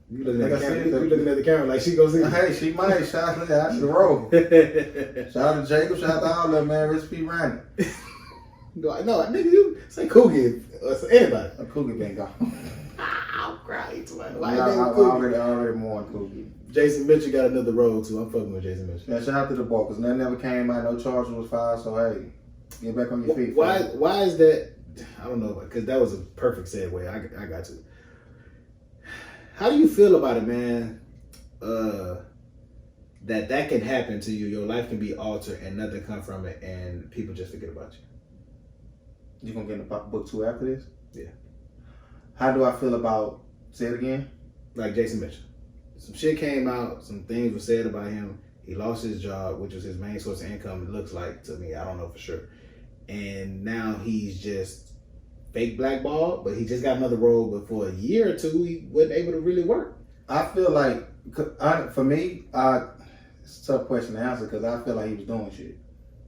You looking at the camera like she gonna see. Hey, she might. Shout out to the roll. Shout out to Jacob. Shout out to all of them, man. Recipe Randy. No, nigga, you say Coogie or anybody. A Coogie been gone. I'll cry. I already more on Coogie. Jason Mitchell got another role too. I'm fucking with Jason Mitchell. Yeah, shout out to the ball because nothing ever came out. No charges was filed. So hey, get back on your feet. Why is that? I don't know, because that was a perfect segue. I got to. How do you feel about it, man? That can happen to you. Your life can be altered and nothing come from it, and people just forget about you. You gonna get in the book 2 after this? Yeah. How do I feel about? Say it again. Like Jason Mitchell. Some shit came out. Some things were said about him. He lost his job, which was his main source of income. It looks like to me. I don't know for sure. And now he's just fake blackballed, but he just got another role. But for a year or two, he wasn't able to really work. I feel like, for me, it's a tough question to answer because I feel like he was doing shit.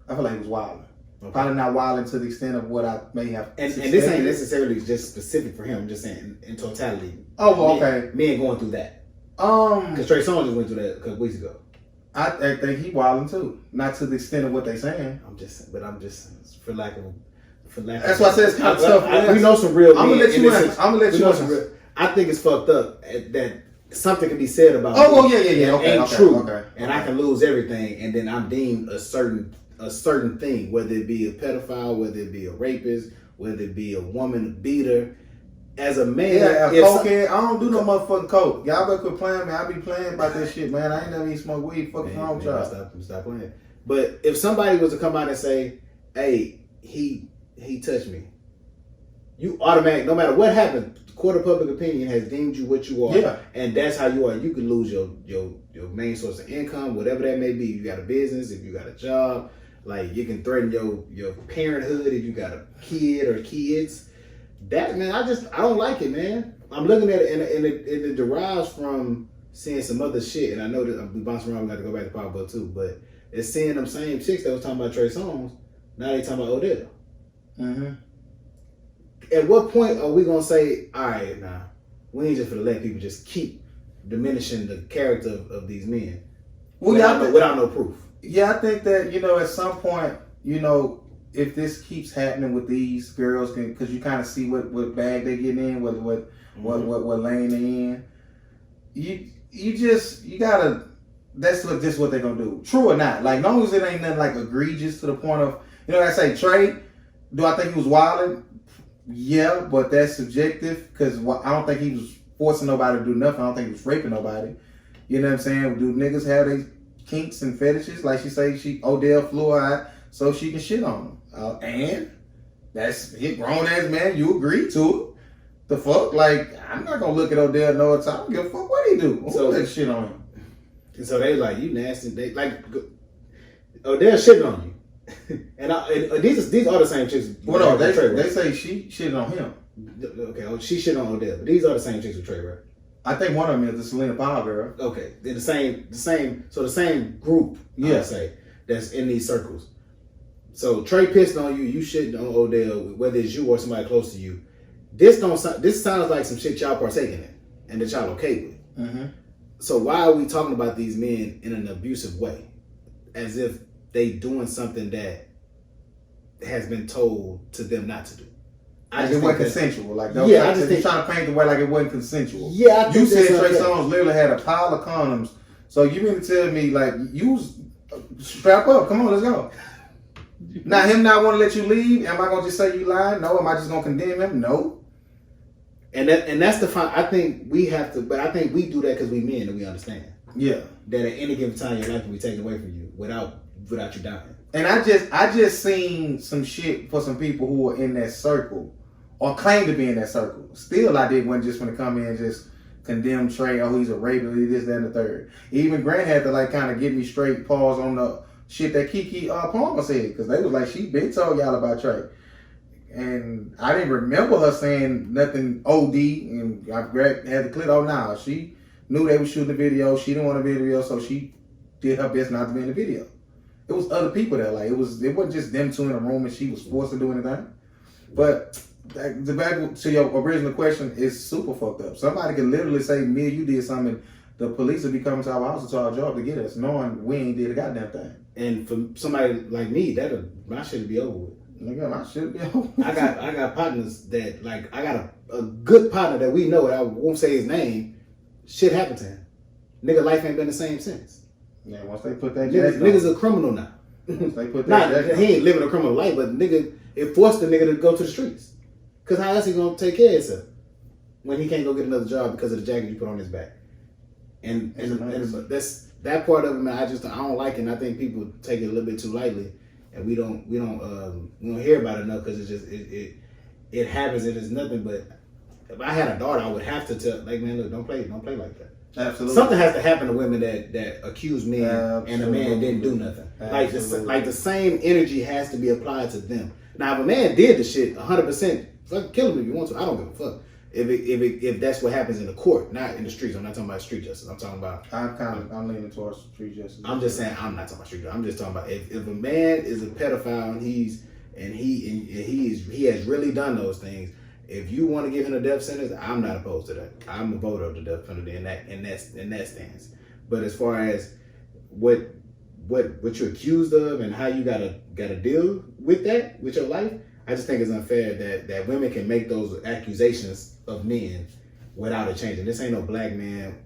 I feel like he was wilding. Okay. Probably not wilding to the extent of what I may have. And this ain't necessarily just specific for him. I'm just saying in totality. Oh, okay. Men going through that. Because Trey Songz just went through that a couple weeks ago. I think he wilding too. Not to the extent of what they saying. I'm just for lack of. That's why I said it's kind of tough. We know some real. I'm gonna let you answer. I'm gonna let you answer. I think it's fucked up that something can be said about. Oh, well, yeah. Okay, ain't true. Okay. And I can lose everything, and then I'm deemed a certain thing, whether it be a pedophile, whether it be a rapist, whether it be a woman beater. As a man, cokehead, I don't do no motherfucking coke. Y'all better quit playing, man. I be playing about this shit, man. I ain't never even smoke weed. Fucking wrong with y'all. Stop playing. But if somebody was to come out and say, "Hey, he touched me," you automatic, no matter what happened, the court of public opinion has deemed you what you are, and that's how you are. You could lose your main source of income, whatever that may be. If you got a business, if you got a job, like you can threaten your parenthood if you got a kid or kids. That, man, I don't like it, man. I'm looking at it and it derives from seeing some other shit. And I know that we bounce around, we got to go back to Power Book 2, but it's seeing them same chicks that was talking about Trey Songz, now they talking about Odell. Mm-hmm. At what point are we going to say, all right, nah, we ain't just going to let people just keep diminishing the character of these men without no proof? Yeah, I think that, at some point, if this keeps happening with these girls, because you kind of see what bag they getting in, what lane they in, you gotta. That's what they're gonna do. True or not, like, long as it ain't nothing like egregious to the point of, I say Trey. Do I think he was wilding? Yeah, but that's subjective because I don't think he was forcing nobody to do nothing. I don't think he was raping nobody. You know what I'm saying? Do niggas have their kinks and fetishes? Like she say, Odell flew her out so she can shit on him. And that's hit grown ass man. You agree to it. The fuck? Like, I'm not gonna look at Odell no time. I don't give a fuck what he do. So that shit on him. And so they like, you nasty. They like Odell shitting on you. and these are the same chicks. Well, no, they say she shitting on him. Okay, she shit on Odell, but these are the same chicks with Trey, right? I think one of them is the Selena Powell girl. Okay, they're the same. So the same group. Yeah, I say that's in these circles. So Trey pissed on you. You shitting on Odell, whether it's you or somebody close to you. This sounds like some shit y'all partaking in, and that y'all okay with. Mm-hmm. So why are we talking about these men in an abusive way, as if they doing something that has been told to them not to do? Like it wasn't consensual. Like I just think trying to paint the way like it wasn't consensual. Yeah, you said Trey Songz literally had a pile of condoms. So you mean to tell me like you was strap up? Come on, let's go. Now, him not want to let you leave, am I going to just say you lying? No. Am I just going to condemn him? No. And that's the fine. I think we have to, but I think we do that because we men and we understand. Yeah. That at any given time your life can be taken away from you without you dying. And I just seen some shit for some people who were in that circle or claim to be in that circle. Still, I didn't want just want to come in and just condemn Trey. Oh, he's a rapist. This, that, and the third. Even Grant had to like kind of get me straight. Pause on the shit that Kiki Palmer said because they was like she been told y'all about Trey. And I didn't remember her saying nothing OD, and I had the clip. Oh, nah, she knew they were shooting the video. She didn't want a video, so she did her best not to be in the video. It was other people there. Like it wasn't just them two in a room, and she was forced to do anything. But back to your original question, it's super fucked up. Somebody can literally say, "Me, you did something." The police will be coming to our house to our job to get us, knowing we ain't did a goddamn thing. And for somebody like me, my shit would be over with. Nigga, my shit be I got partners that like I got a good partner that we know. I won't say his name. Shit happened to him. Nigga, life ain't been the same since. Yeah, once they put that nigga's a criminal now. Once they put that he ain't living a criminal life, but nigga, it forced the nigga to go to the streets. Cause how else he gonna take care of himself when he can't go get another job because of the jacket you put on his back? And that's that part of it, man. I don't like it. And I think people take it a little bit too lightly. And we don't hear about it enough because it's just it happens and it's nothing. But if I had a daughter, I would have to tell like, man, look, don't play like that. Absolutely, something has to happen to women that accuse men and a man didn't do nothing. Like the same energy has to be applied to them. Now, if a man did the shit 100%, fuck, kill him if you want to. I don't give a fuck. If that's what happens in the court, not in the streets. I'm not talking about street justice. I'm talking about. I'm leaning towards street justice. I'm just saying I'm not talking about street justice. I'm just talking about if a man is a pedophile and he has really done those things. If you want to give him a death sentence, I'm not opposed to that. I'm a voter of the death penalty in that stance. But as far as what you're accused of and how you gotta deal with that with your life, I just think it's unfair that women can make those accusations of men without it changing. This ain't no black man,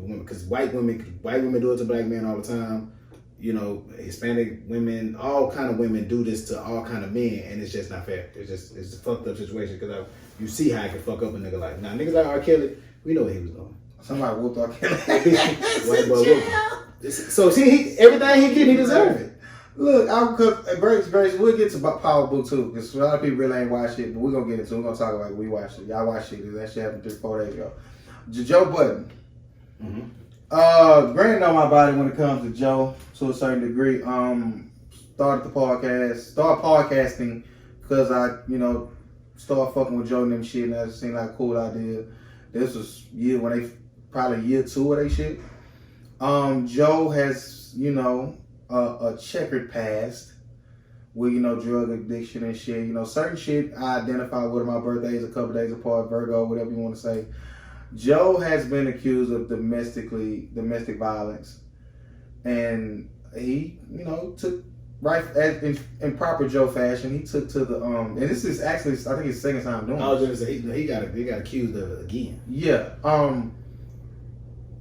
because white women do it to black men all the time. You know, Hispanic women, all kind of women do this to all kind of men, and it's just not fair. It's a fucked up situation because you see how it can fuck up a nigga like now. Niggas like R. Kelly, we know what he was doing. Somebody whooped R. Kelly. White boy whooped. So see, everything he get, he deserve it. Look, Grace, we'll get to Power Book too, because a lot of people really ain't watched it, but we're gonna get into it. We're gonna talk about it. We watched it. Y'all watched it, because that shit happened 3-4 days ago. Joe Budden. Mm-hmm. Grant know my body when it comes to Joe to a certain degree. Started podcasting because I, started fucking with Joe and them shit, and that seemed like a cool idea. This was probably year 2 of they shit. Joe has, a checkered past with, drug addiction and shit. Certain shit I identify with. My birthday is a couple days apart, Virgo, whatever you want to say. Joe has been accused of domestic violence, and he, took in proper Joe fashion. He took to the and this is actually I think his second time doing it. I was just say he got accused of it again. Yeah,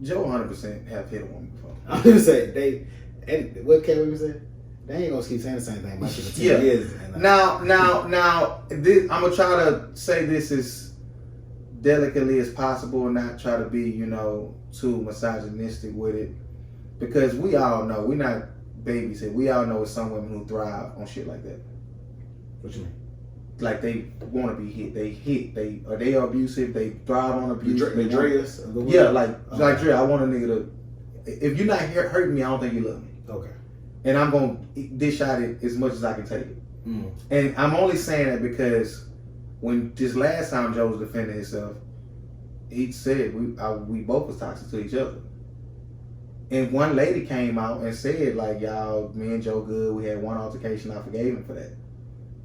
Joe 100% have hit a woman before. I was gonna say and what can we say? They ain't gonna keep saying the same thing about you for 10 years. Now, I'm gonna try to say this as delicately as possible and not try to be, too misogynistic with it, because we all know we're not babies here. We all know it's some women who thrive on shit like that. What you mean? Like they want to be hit. They are abusive. They thrive on abuse. Dreas? Yeah, like Dre. I want a nigga to. If you're not hurting me, I don't think you love me. Okay. And I'm gonna dish out it as much as I can take it. Mm. And I'm only saying that because when this last time Joe was defending himself, he said we both was toxic to each other. And one lady came out and said, like, y'all, me and Joe good. We had one altercation. I forgave him for that.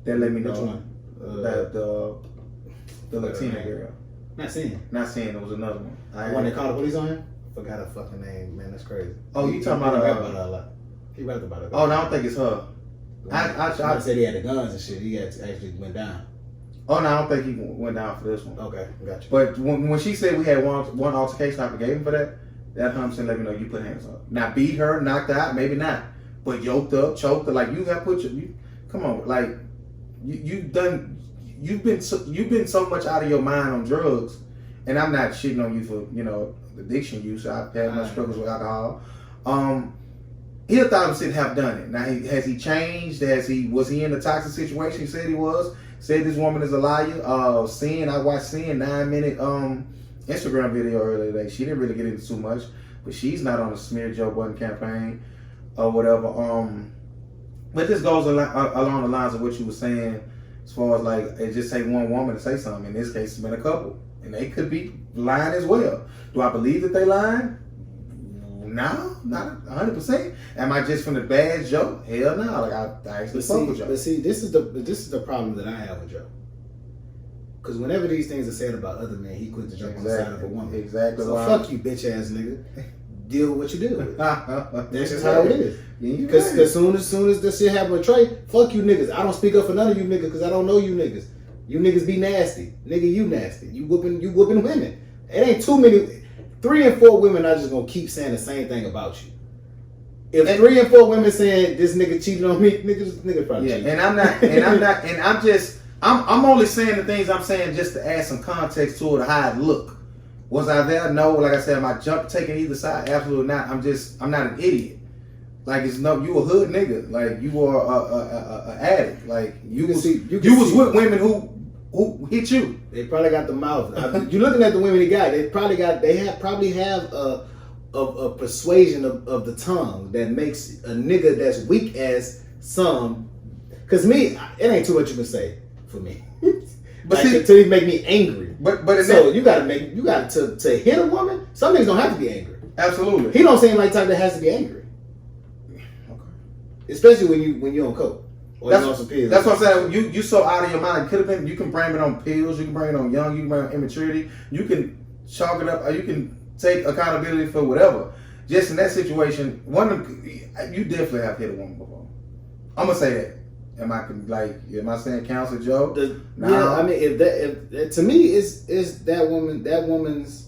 That let me know. Which one? The Latina girl. Not saying. It was another one. The one that called the police on him? Forgot her fucking name, man. That's crazy. Oh, you talking about a lot. He rapped about it. Oh, no, I don't think it's her. I said he had the guns and shit. He actually went down. Oh, no, I don't think he went down for this one. Okay, gotcha. But when she said we had one altercation, I forgave him for that. That 100% let me know you put hands up. Not beat her, knocked her out, maybe not. But yoked up, choked her, like you have put your... come on, like you've been so much out of your mind on drugs, and I'm not shitting on you for addiction use. I've had my struggles with alcohol. He'll thousand have done it. Now, has he changed? Was he in a toxic situation? He said he was. Said this woman is a liar. I watched Sin 9-minute Instagram video earlier today. She didn't really get into too much, but she's not on a smear Joe Budden campaign or whatever. But this goes along the lines of what you were saying, as far as like it just take one woman to say something. In this case, it's been a couple, and they could be lying as well. Do I believe that they lying? No, not 100%. Am I just from the bad Joe? Hell no. Like I actually fuck with Joe. But see, this is the problem that I have with Joe. Because whenever these things are said about other men, he quit to jump on the side of a woman. Exactly. So fuck you, bitch ass nigga. Deal with what you deal with. That's just how it is. Because as soon as this shit happen with Trey, fuck you niggas. I don't speak up for none of you niggas because I don't know you niggas. You niggas be nasty. Nigga, you nasty. You whooping women. It ain't too many. 3 and 4 women are just gonna keep saying the same thing about you. If 3 and 4 women saying this nigga cheated on me, nigga probably cheated. And I'm only saying the things I'm saying just to add some context to it, how it look. Was I there? No. Like I said, am I taking either side? Absolutely not. I'm not an idiot. Like you a hood nigga. Like you were a addict. Like you was with women who hit you. They probably got the mouth. You're looking at the women he got. They probably have a persuasion of the tongue that makes a nigga that's weak as some. Cause me, it ain't too much you can say for me. But like, until he make me angry. But so you got to hit a woman. Some niggas don't have to be angry. Absolutely. He don't seem like the type that has to be angry. Okay. Especially when you on coke. That's what I'm saying. You so out of your mind. It could have been. You can blame it on pills. You can blame it on young. You can blame it on immaturity. You can chalk it up. Or you can take accountability for whatever. Just in that situation, you definitely have hit a woman before. I'm gonna say that. Am I saying Counsel Joe? No. Yeah, I mean, if to me is that woman's.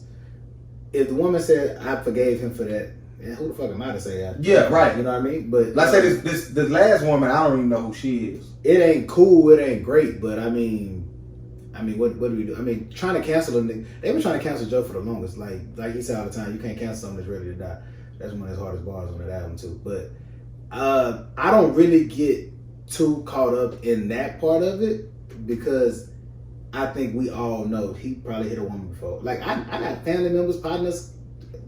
If the woman said I forgave him for that. Yeah, who the fuck am I to say that? Yeah, right. You know what I mean? But like I said, this last woman, I don't even know who she is. It ain't cool. It ain't great. But I mean, what do we do? I mean, trying to cancel a nigga. They been trying to cancel Joe for the longest. Like he said all the time, you can't cancel someone that's ready to die. That's one of his hardest bars on that album too. But I don't really get too caught up in that part of it because I think we all know he probably hit a woman before. Like I got family members, partners,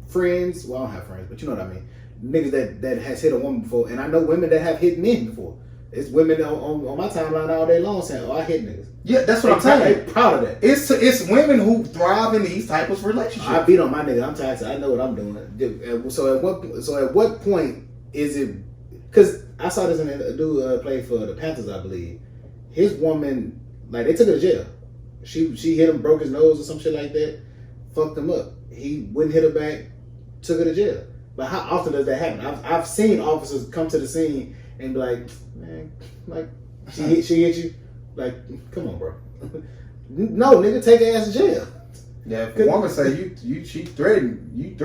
friends. Well, I don't have friends, but you know what I mean. Niggas that has hit a woman before, and I know women that have hit men before. It's women on my timeline all day long saying, "Oh, I hit niggas." Yeah, that's what I'm saying. They proud of that. It's women who thrive in these types of relationships. I beat on my nigga. I'm toxic. I know what I'm doing. So at what point is it? Because I saw this in a dude play for the Panthers, I believe. His woman, like they took her to jail. She hit him, broke his nose or some shit like that, fucked him up. He wouldn't hit her back, took her to jail. But how often does that happen? I've seen officers come to the scene and be like, man, like she hit you, like come on, bro. No, nigga, take her ass to jail. Yeah, if a woman say she threatened you,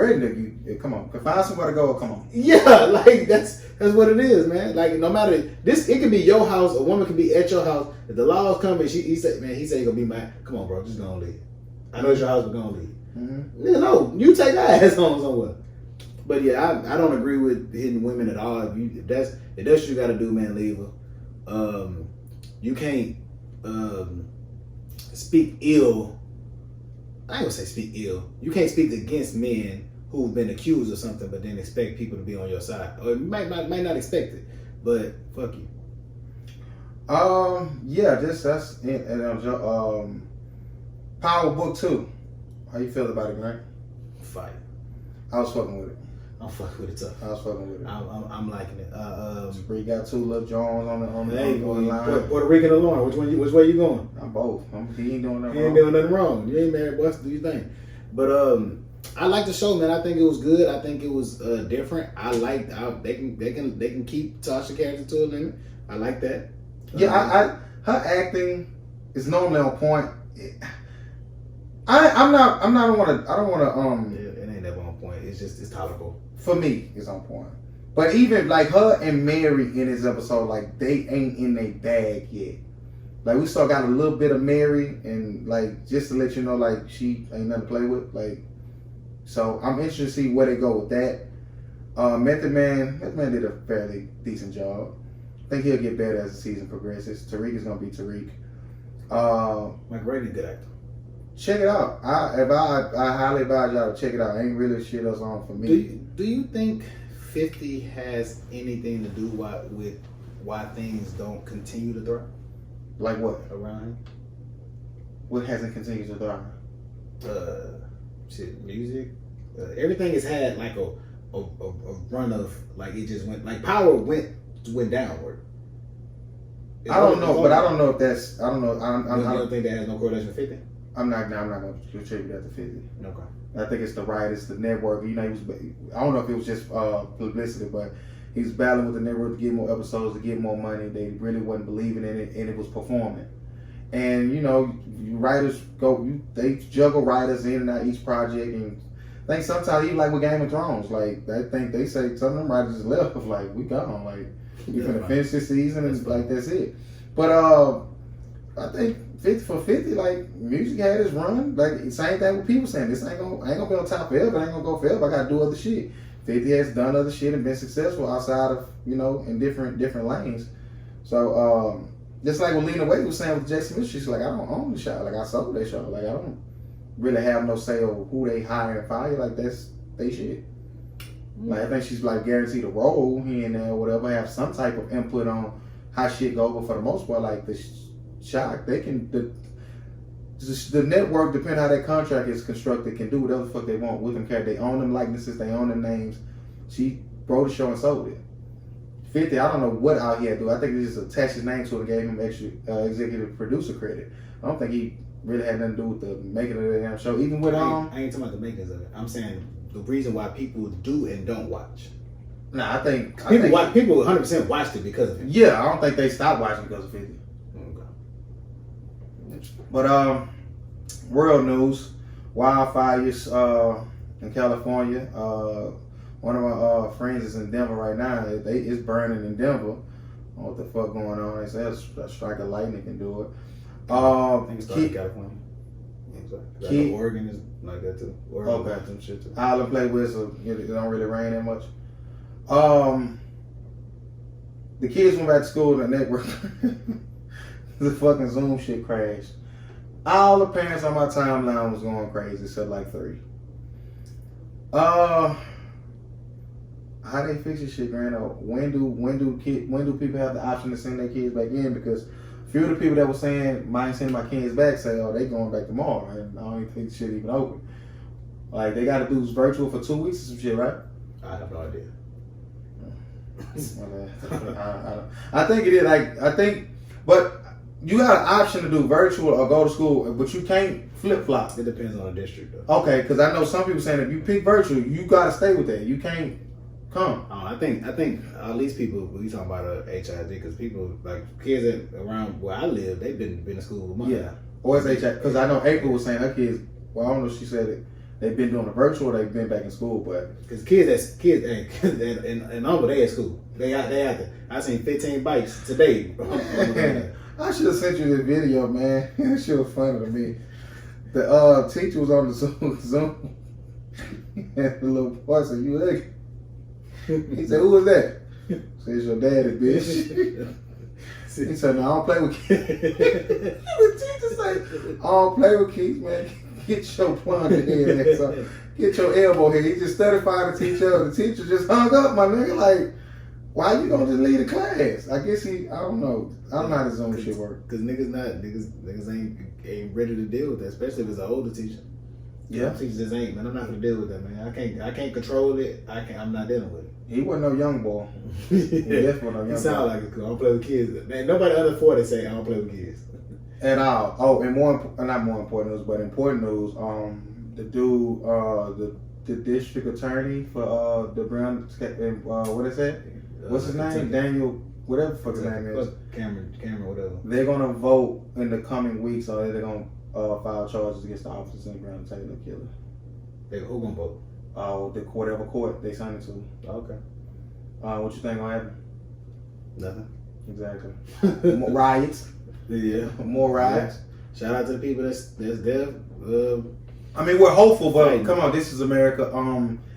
come on, find somewhere to go. Come on. Yeah, like that's what it is, man. Like no matter this, it could be your house. A woman could be at your house. If the laws come and he said he gonna be mine. Come on, bro, just gonna leave. I know it's your house, but gonna leave. Mm-hmm. No, you take our ass home somewhere. But yeah, I don't agree with hitting women at all. If that's what you got to do, man, leave her. You can't speak ill. I ain't gonna say speak ill. You can't speak against men who've been accused of something, but then expect people to be on your side. Or you might not expect it, but fuck you. Yeah, that's Power Book 2. How you feel about it, Grant? Fire. I was fucking with it. I'm fucking with it tough. I was fucking with it. I'm liking it. We got two little Jones on the line. Puerto Rican or Lauren? Which way you going? I'm both. He ain't doing nothing wrong. He ain't doing nothing wrong. You ain't married, boy. Do your thing. But I like the show, man. I think it was good. I think it was different. I liked they can keep Tasha character to a limit. I like that. Yeah, her acting is normally on point. I don't want to. Yeah, it ain't never on point. It's tolerable. For me, it's on point. But even like her and Mary in this episode, like they ain't in their bag yet. Like we still got a little bit of Mary, and like just to let you know, like she ain't nothing to play with. Like, so I'm interested to see where they go with that. Method Man did a fairly decent job. I think he'll get better as the season progresses. Tariq is gonna be Tariq. Mike Brady, good actor. Check it out. I highly advise y'all to check it out. Ain't really shit else on for me. Do you think 50 has anything to do with why things don't continue to thrive? Like what? Around him? What hasn't continued to thrive? Music. Everything has had like a run of like it just went like power went downward. I don't know, but I don't know if that's I don't know. I don't think that has no correlation with 50. I'm not going to contribute that to 50. Okay. I think it's the writers, the network. You know, I don't know if it was just publicity, but he was battling with the network to get more episodes, to get more money. They really wasn't believing in it, and it was performing. And you know, writers they juggle writers in and out each project, and I think sometimes even like with Game of Thrones, like I think they say some of them writers just left, like we gone, like we finna finish this season, and like that's it. But I think 50 for 50, like music had its run. Like same thing with people saying this ain't gonna be on top forever. Ain't gonna go forever. I gotta do other shit. 50 has done other shit and been successful outside of in different lanes. So just like what Lena Waithe was saying with Jason Smith, she's like, I don't own the show. Like I sold that show. Like I don't really have no say over who they hire and fire. Like that's they shit. Like I think she's like guaranteed a role here and there or whatever. Have some type of input on how shit go. But for the most part, like the Shock, they can the network, depending how that contract is constructed, can do whatever the fuck they want with them characters. They own them likenesses, they own them names. She wrote the show and sold it. 50, I don't know what out here do. I think they just attached his name to it and gave him extra executive producer credit. I don't think he really had nothing to do with the making of the damn show. Even with I ain't talking about the makings of it. I'm saying the reason why people do and don't watch. Nah, I think people 100% watched it because of him. Yeah, I don't think they stopped watching because of 50. But world news, wildfires in California. One of my friends is in Denver right now. It's burning in Denver. I don't know what the fuck going on. They say a strike of lightning can do it. I think it's started in California. Like Oregon is like that too. Oregon okay. Some shit too. Island play with, so it don't really rain that much. The kids went back to school and the network, the fucking Zoom shit crashed. All the parents on my timeline was going crazy, except like 3. How they fix this shit, Grano? When do people have the option to send their kids back in? Because a few of the people that were saying might send my kids back say, oh, they going back tomorrow, and I don't even think the shit even open. Like they got to do virtual for 2 weeks or some shit, right? I have no idea. I think it is but you got an option to do virtual or go to school, but you can't flip flop. It depends on the district, though. Okay, because I know some people saying if you pick virtual, you got to stay with that. You can't come. I think at least people we talking about HID because people like kids around where I live, they've been to school with money. Yeah, or it's HID because I know April was saying her kids. Well, I don't know if she said it. They've been doing a virtual. They've been back in school, but because kids and over there at school, they out there. I seen 15 bikes today. I should have sent you this video, man. That shit was funny to me. The teacher was on the Zoom. And the little boy said, "You ugly." He said, "Who was that?" Said, "Your daddy, bitch." He said, "No, I don't play with kids." The teacher said, "I don't play with kids, man. Get your plunger head, so get your elbow here." He just studied for the teacher. The teacher just hung up, my nigga. Like, why you gonna just leave the class? I guess I don't know. I don't know how the Zoom shit work. Cause niggas ain't ready to deal with that, especially if it's an older teacher. Yeah, teachers just ain't, man. I'm not gonna deal with that, man. I can't control it. I'm not dealing with it. He wasn't no young boy. He definitely no young boy. He sound like it. I don't play with kids, man. Nobody under 40 say I don't play with kids. At all. Oh, and not more important news, but important news. The dude, the district attorney for the Brown, what is that? What's his name? Daniel, whatever the fuck his name is. Cameron, whatever. They're gonna vote in the coming weeks, or they're gonna file charges against the officers in Brown Taylor killer. Who gonna vote? Whatever court they signed it to. Okay. What you think gonna happen? Nothing. Exactly. More riots. Yeah. More riots. Shout out to the people that's there. I mean, we're hopeful, but Right. come on, this is America.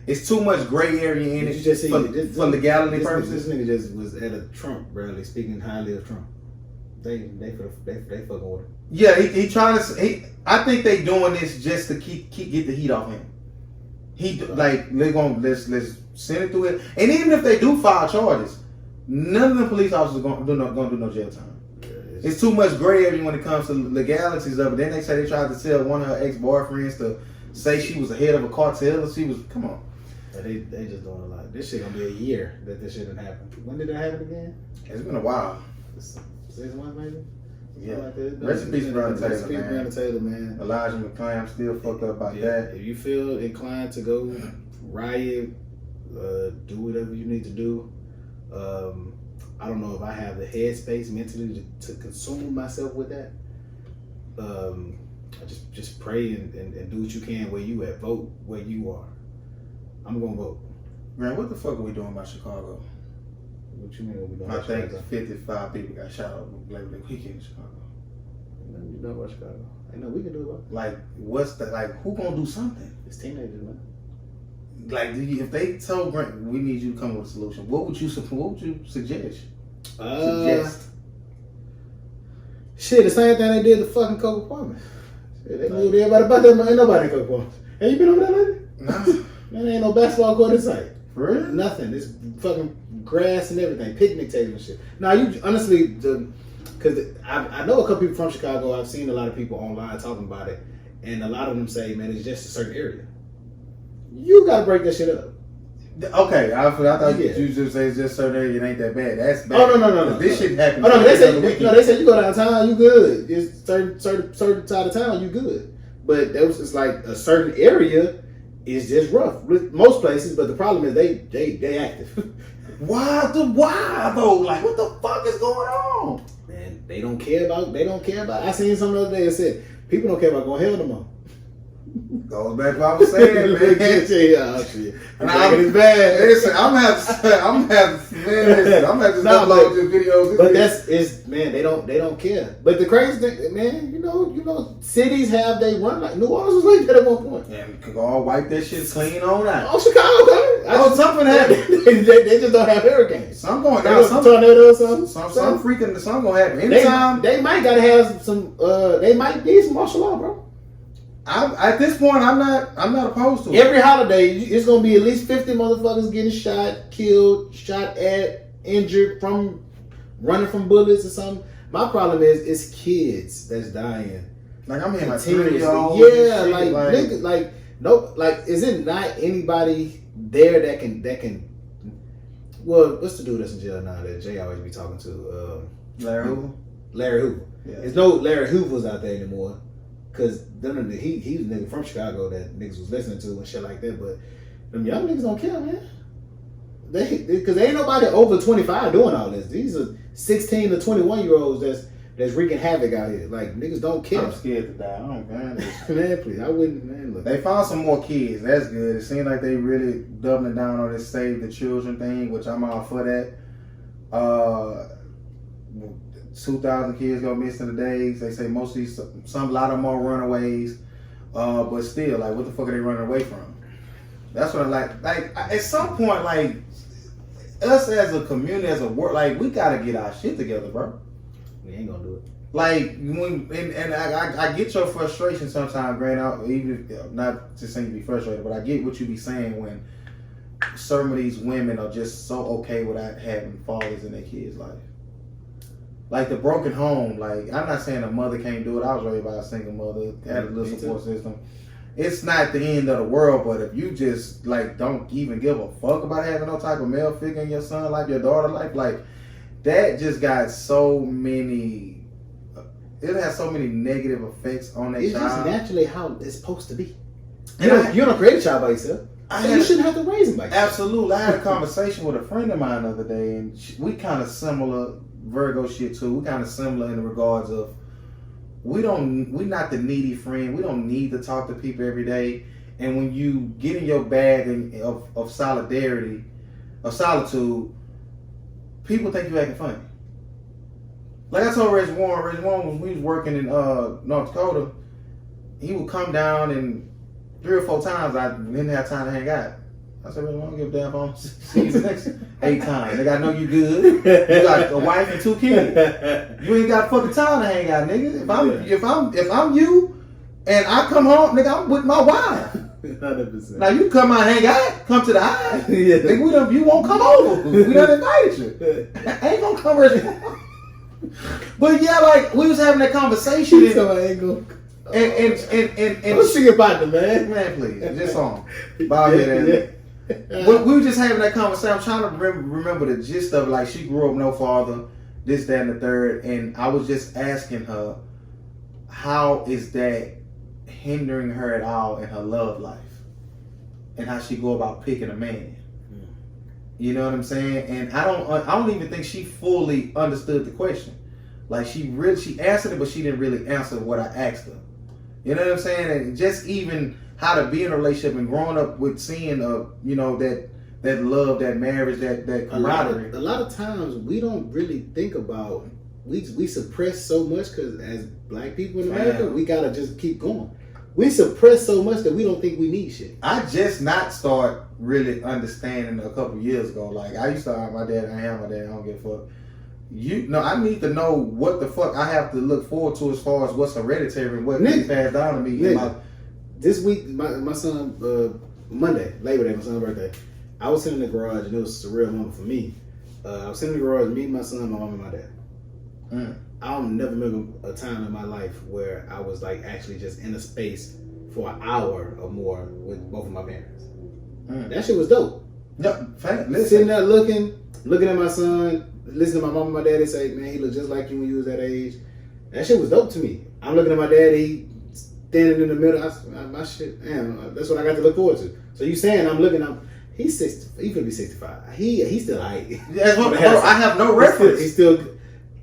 It's too much gray area in Did it you just see for legality this purposes. nigga just was at a Trump rally speaking highly of Trump. They fucking with him. Yeah, he trying to. I think they doing this just to get the heat off him. They're gonna let's send it through it, and even if they do file charges, none of the police officers gonna do no jail time. It's too much gray area when it comes to legalities of it. Then they say they tried to tell one of her ex-boyfriends to say she was the head of a cartel. Or she was, come on. Yeah, they just doing a lot. This shit gonna be a year that this shit didn't happen. When did that happen again? It's been a while. 6 months maybe? Yeah. Like that. Rest in peace, Breonna Taylor, Rest in peace, man. Breonna Taylor, man. Elijah McClain, I'm still fucked up about that. If you feel inclined to go riot, do whatever you need to do. I don't know if I have the headspace mentally to consume myself with that. Just pray and do what you can where you at. Vote where you are. I'm gonna vote. Man, what the fuck are we doing about Chicago? What you mean? What we doing? I about think Chicago? 55 people got shot up Labor Day weekend in Chicago. You know about Chicago? Ain't no we can do about it. Like, who gonna do something? It's teenagers, man. Like, if they told Grant, we need you to come with a solution, what would you suggest? Shit, the same thing they did to fucking Coke Apartment. Shit, they moved everybody about that. Ain't nobody in Coke Apartment. Have you been over there lately? No. Man, ain't no basketball court in sight. For real? Nothing. It's fucking grass and everything, picnic tables and shit. Now, you honestly, because I know a couple people from Chicago. I've seen a lot of people online talking about it, and a lot of them say, man, it's just a certain area. You gotta break that shit up. Okay, I thought Yeah. you just say it's just certain area, it ain't that bad. That's bad. Oh no. This shit happened. Oh no, they say weekend. they say you go downtown, you good. It's certain side of town, you good. But that was just like a certain area is just rough. With most places, but the problem is they active. Why though? Like, what the fuck is going on? Man, they don't care about. I seen something the other day that said people don't care about going hell no more. Goes back to what I was saying, man. Shit. And it's bad. Listen, I'm gonna have to upload your videos. But man, they don't care. But the crazy thing, man, you know, cities have they run like New Orleans was like that at one point. And could all wipe that shit clean on out. Oh, Chicago, Something happened. they just don't have hurricanes. Some going down. Some tornadoes, something. Some freaking. Some gonna happen anytime. They might gotta have some. They might need some martial law, bro. At this point, I'm not opposed to it. Every holiday, it's gonna be at least 50 motherfuckers getting shot, killed, shot at, injured from running from bullets or something. My problem is it's kids that's dying. Like, I'm hearing my Continuously. 3-year-old. Is it not anybody there that can? Well, what's the dude that's in jail now that Jay always be talking to? Larry Hoover. Larry Hoover. Yeah. There's no Larry Hoovers out there anymore. Cause he was a nigga from Chicago that niggas was listening to and shit like that, but them young niggas don't care, man. Cause ain't nobody over 25 doing all this. These are 16 to 21-year-olds that's wreaking havoc out here. Like, niggas don't care. I'm scared to die. I don't man. Man, please, I wouldn't, man. Look. They found some more kids. That's good. It seems like they really doubling down on this save the children thing, which I'm all for that. 2,000 kids go missing in the days. They say most of these, a lot of them are runaways. But still, like, what the fuck are they running away from? That's what I like. Like, at some point, like, us as a community, as a world, like, we gotta get our shit together, bro. We ain't gonna do it. Like, I get your frustration sometimes, Grant. Even if, not to say you be frustrated, but I get what you be saying when some of these women are just so okay without having fathers in their kids' life. Like the broken home, like, I'm not saying a mother can't do it. I was raised by a single mother, had a little support system. It's not the end of the world, but if you just, like, don't even give a fuck about having no type of male figure in your son life, your daughter life, like, that just got so many, it has so many negative effects on that child. It's just naturally how it's supposed to be. And you don't create a child by yourself. You shouldn't have to raise him by yourself. Absolutely. I had a conversation with a friend of mine the other day, and we kind of similar, Virgo shit too. We kind of similar in the regards of we're not the needy friend. We don't need to talk to people every day. And when you get in your bag of solidarity, of solitude, people think you acting funny. Like I told Reg Warren when we was working in North Dakota, he would come down and 3 or 4 times I didn't have time to hang out. I said, "Really, I don't give a damn if I don't see you the next 8 times. Nigga, I know you good. You got a wife and 2 kids. You ain't got fucking time to hang out, nigga. If I'm you and I come home, nigga, I'm with my wife. 100%. Now you come out and hang out, come to the high. Yeah. Nigga, you won't come over. We done invited you. I ain't gonna come right. But yeah, like we was having that conversation. So I ain't gonna. And let's sing about it, man. Man, please, this song. Bob head. We were just having that conversation. I'm trying to remember the gist of it. Like she grew up no father, this, that, and the third, and I was just asking her, how is that hindering her at all in her love life, and how she go about picking a man? You know what I'm saying? And I don't even think she fully understood the question. Like she answered it, but she didn't really answer what I asked her. You know what I'm saying? And just even how to be in a relationship and growing up with seeing that love, that marriage, that camaraderie. A lot of times we don't really think about, we suppress so much because as black people in America, we gotta just keep going. We suppress so much that we don't think we need shit. I just not start really understanding a couple years ago. Like I used to have my dad, I have my dad, I don't give a fuck. I need to know what the fuck I have to look forward to as far as what's hereditary and what gets passed down to me. This week, my son, Monday, Labor Day, my son's birthday, I was sitting in the garage and it was a surreal moment for me. I was sitting in the garage, meeting my son, my mom, and my dad. I'll never remember a time in my life where I was like actually just in a space for an hour or more with both of my parents. That shit was dope. Yeah, sitting there looking at my son, listening to my mom and my dad, they say, man, he looked just like you when you was that age. That shit was dope to me. I'm looking at my dad, he standing in the middle. My shit, damn, that's what I got to look forward to. So you saying he's 60, he could be 65. He's still high. That's what, bro, I have no reference. He's still,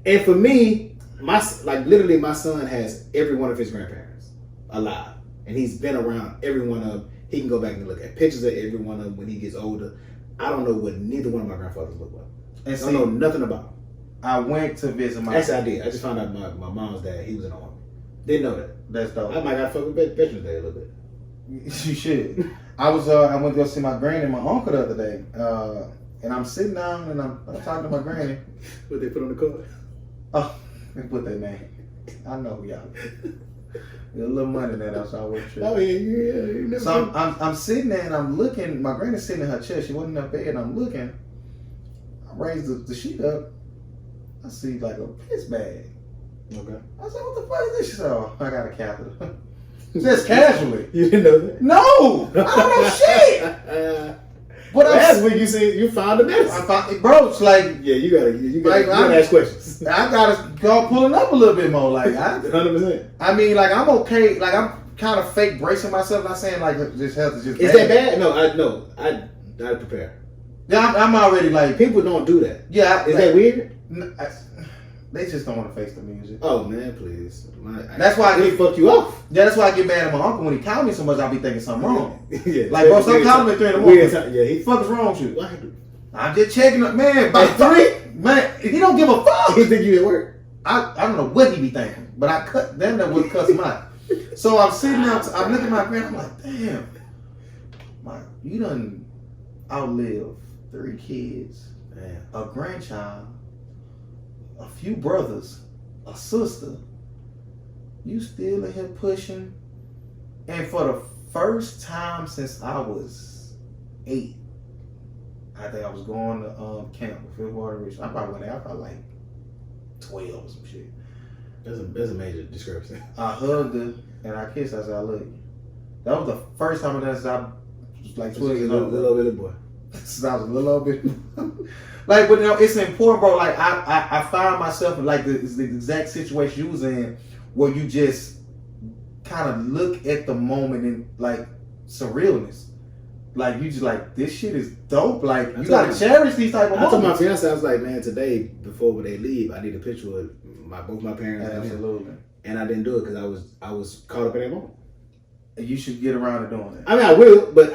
and for me, my son has every one of his grandparents alive. And he's been around every one of them. He can go back and look at pictures of every one of them when he gets older. I don't know what neither one of my grandfathers look like. And I don't know nothing about them. I went to visit my... Actually, I did. I just found out my mom's dad, he was in the army. Didn't know that. That's dope. I might got to fuck with Veterans Day a little bit. You should. I went to go see my granny and my uncle the other day. And I'm sitting down and I'm talking to my granny. What they put on the card? Oh, they put their name. I know who y'all. There's a little money in that, so I wasn't sure. Oh, yeah. So I'm sitting there and I'm looking. My granny's sitting in her chair. She wasn't in her bed. And I'm looking. I raised the sheet up. I see like a piss bag. Okay. I said, what the fuck is this? She said, oh, I got a catheter. Just casually. You didn't know that? No! I don't know shit! But that's when you see you found the medicine. Bro, it's like... Yeah, you gotta ask questions. I gotta go pulling up a little bit more. Like 100%. I mean, like, I'm okay. Like, I'm kind of fake bracing myself. Not saying, like, this health is just Is bad. that bad? No, I prepare. Yeah, I'm already like... People don't do that. Yeah. Is that weird? They just don't want to face the music. Oh man, please. That's why I fuck you off. Yeah, that's why I get mad at my uncle when he called me so much. I be thinking something wrong. Yeah, like bro, stop calling me at 3 in the morning. Yeah, he fuck is wrong with you? Why? I'm just checking up, man. By 3, man, he don't give a fuck. He think you at work. I don't know what he be thinking, but I cut them that would cuss him out. So I'm sitting there, I'm looking at my grand, I'm like, damn, you done outlived 3 kids, a grandchild, a few brothers, a sister. You still in here pushing, and for the first time since I was 8, I think I was going to camp with February Rich. I probably went out by like 12 or some shit. That's a major discrepancy. I hugged her and I kissed her. I said, I love you. That was the first time I done since I was like 12 years old. Little bitty boy. Since I was a little bit. Like, but you know, it's important, bro. Like, I find myself in like the exact situation you was in, where you just kind of look at the moment in like surrealness. Like, you just like, this shit is dope. Like, you gotta cherish these type of moments. I told my fiance, I was like, man, today, before they leave, I need a picture of both my parents. Absolutely. And I didn't do it because I was caught up in that moment. you should get around to doing it. I mean, I will, but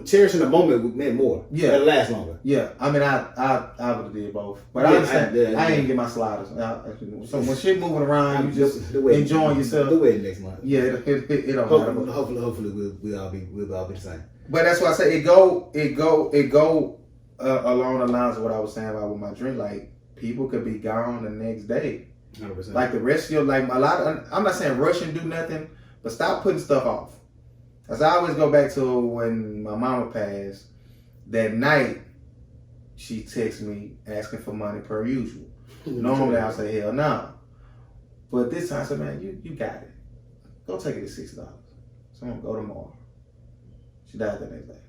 cherishing the moment meant more. Yeah, it'll last longer. Yeah, I mean, I would have did both, but I ain't get my sliders. So when shit moving around, you just enjoying yourself. The wedding next month. Yeah, it don't matter. Hopefully we'll all be the same. But that's why I say it go along the lines of what I was saying about with my drink. Like people could be gone the next day. 100%. Like the rest of your I'm not saying rush and do nothing, but stop putting stuff off. As I always go back to when my mama passed, that night she texted me asking for money per usual. Normally I'll say hell no. But this time I said, man, you got it. Go take it at $6. So I'm gonna go tomorrow. She died the next day.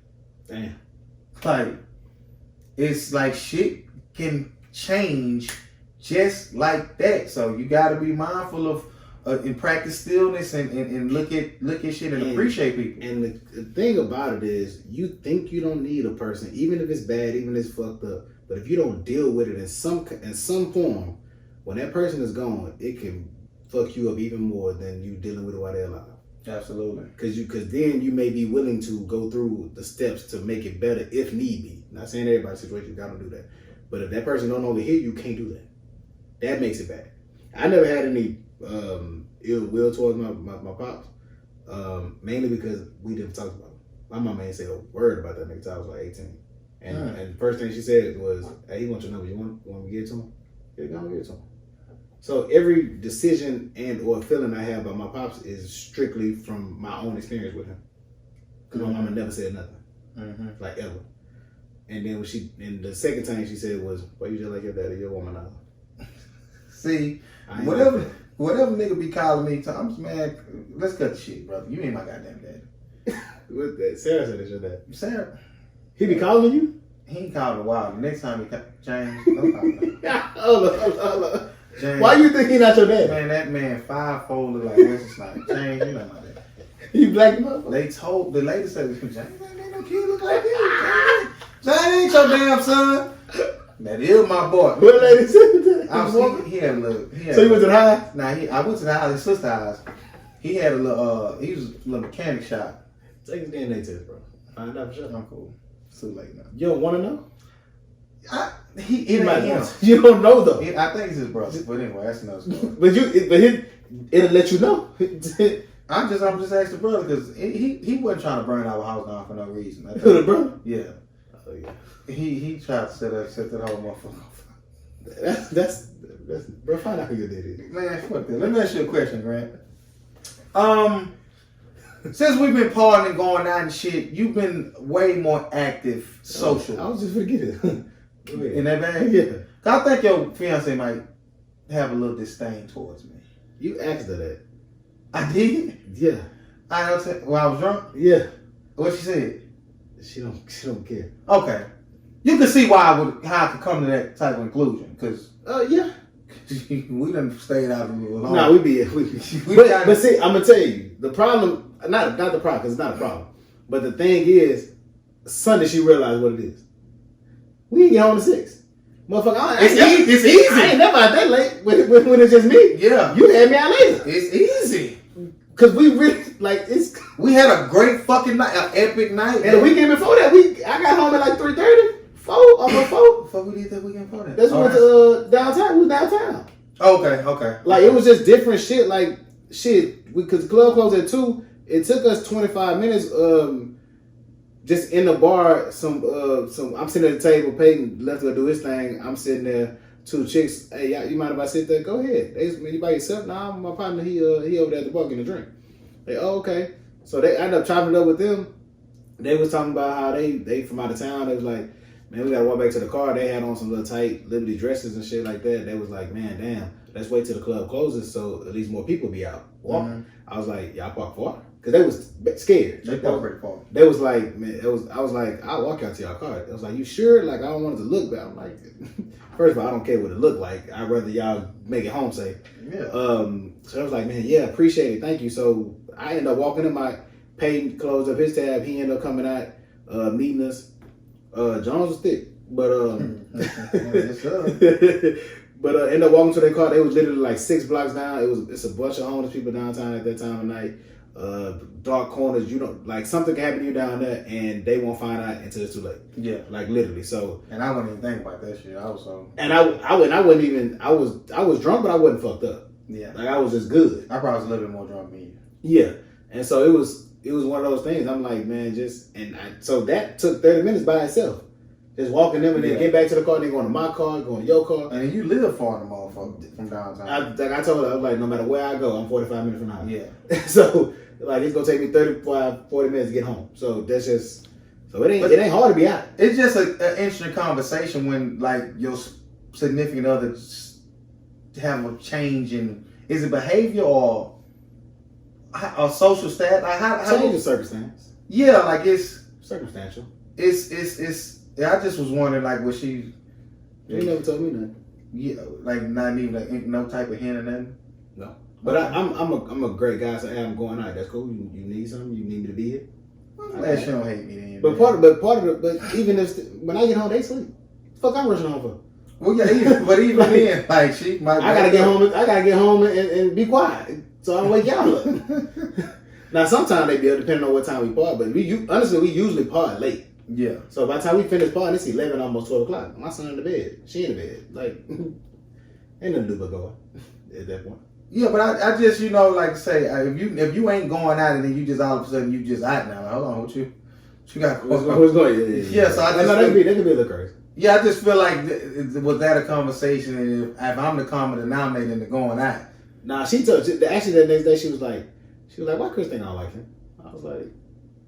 Damn. Like, it's like shit can change just like that. So you gotta be mindful of and practice stillness and look at shit and appreciate people. And the thing about it is, you think you don't need a person, even if it's bad, even if it's fucked up. But if you don't deal with it in some form, when that person is gone, it can fuck you up even more than you dealing with it while they're alive. Absolutely. Because then you may be willing to go through the steps to make it better if need be. Not saying everybody's situation, you gotta do that. But if that person don't over here, you can't do that. That makes it bad. I never had any ill will towards my pops, mainly because we didn't talk about it. My mama ain't say a word about that nigga till I was like 18. And the first thing she said was, hey, he wants your number. You want me to give it to him? Yeah, go and give it to him. So every decision and or feeling I have about my pops is strictly from my own experience with him. Because my mama never said nothing. Like ever. And then and the second time she said was, well, you just like your daddy, you're a womanizer. See, whatever nigga be calling me, I'm just, man, let's cut the shit, brother. You ain't my goddamn daddy. What's that? Sarah said it's your dad. Sarah. He be calling you? He ain't called in a while. The next time James, don't call me. Hold up. James, why you think he not your dad? Man, that man five-folded like Wesley Snipes. James, you know my dad. You black motherfucker? They told, the lady said, James ain't no kid look like you. James ain't your damn son. That is my boy. What lady said that? He had a little. So he went to the house? Nah, I went to the house, his sister's house. He had a little, he was a little mechanic shop. Take his DNA test, bro. Find out for sure. I'm cool. It's too late now. You don't want to know? It ain't him. You don't know though. I think it's his brother, but anyway, that's another story. It'll let you know. I'm just asking the brother because he wasn't trying to burn our house down for no reason. The brother? Yeah. Oh yeah. He tried to set that whole motherfucker off. That's bro. Find out who your daddy is. Man, fuck that. Let me ask you a question, Grant. Since we've been partying and going out and shit, you've been way more active social. I was just forgetting. In that bag? Yeah. I think your fiance might have a little disdain towards me. You asked her that. I did? Yeah. I was drunk? Yeah. What she said? She don't care. Okay. You can see how I could come to that type of conclusion, because yeah. we done stayed out a little long. Nah, but see, I'm gonna tell you the problem. Not the problem, because it's not a problem. But the thing is, Sunday she realized what it is. We ain't get home to 6. Motherfucker, it's easy. I ain't never out that late when it's just me. Yeah. You had me out later. It's easy. Cause we really we had a great fucking night, an epic night. And the weekend before that, I got home at like 3:30. 4, almost 4. Before we did that weekend before that. That's when we went downtown. We was downtown. Okay. Like it was just different shit. Like shit, because the club closed at 2. It took us 25 minutes. Just in the bar. I'm sitting at the table. Peyton left to go do his thing. I'm sitting there. 2 chicks. Hey, you mind if I sit there? Go ahead. You by yourself? Nah, my partner. He over there at the bar getting a drink. Okay. So they ended up chopping it up with them. They was talking about how they from out of town. They was like, man, we gotta walk back to the car. They had on some little tight Liberty dresses and shit like that. They was like, man, damn, let's wait till the club closes so at least more people be out walking. Mm-hmm. I was like, y'all park far? Because they was scared. They parked pretty far. They was like, man, I was like, I'll walk out to y'all car. I was like, you sure? Like, I don't want it to look bad. I'm like, first of all, I don't care what it looked like. I'd rather y'all make it home safe. Yeah. So I was like, man, yeah, appreciate it. Thank you. So I ended up walking in my Peyton closed up his tab. He ended up coming out, meeting us. Jones was thick, but but ended up walking to their car. They was literally like 6 blocks down. It's a bunch of homeless people downtown at that time of night. dark corners. You don't like something can happen to you down there, and they won't find out until it's too late. Yeah, like literally. So, and I wouldn't even think about that shit. I was so. And I wouldn't even. I was drunk, but I wasn't fucked up. Yeah, like I was just good. I probably was a little bit more drunk than you. Yeah, and so it was one of those things. I'm like, man, so that took 30 minutes by itself. Just walking them and then get back to the car, then going to my car, going to your car. And then you live far in the motherfucker from downtown. I told her, I was like, no matter where I go, I'm 45 minutes from the house. Yeah. So, like, it's going to take me 35, 40 minutes to get home. So, that's just, so it ain't hard to be out. It's just an interesting conversation when, like, your significant other have a change in, is it behavior or social status? Like, how change of circumstance. Yeah, like, it's circumstantial. Yeah, I just was wondering, like, was she? You never told me nothing. Yeah, like not even like, no type of hint or nothing. No, but I'm a great guy. So hey, I'm going out. That's cool. You need something? You need me to be here? I'm glad she don't hate me then. But even if when I get home, they sleep. Fuck, I'm rushing home for. Well, yeah, even then, like she might. I gotta get home and be quiet, so I don't wake y'all up. Now, sometimes they be depending on what time we part, but honestly we usually part late. Yeah. So by the time we finish partying, it's 11, almost 12 o'clock. My son in the bed. She in the bed. Like, ain't nothing to do but go at that point. Yeah, but I just, like say, if you ain't going out and then you just all of a sudden you just out now. Like, hold on, what you got? What's going? Yeah, so I just that could be a little crazy. Yeah, I just feel like was that a conversation? And if I'm the common denominator in the going out. Nah, actually the next day she was like, why Chris think I don't like him? I was like,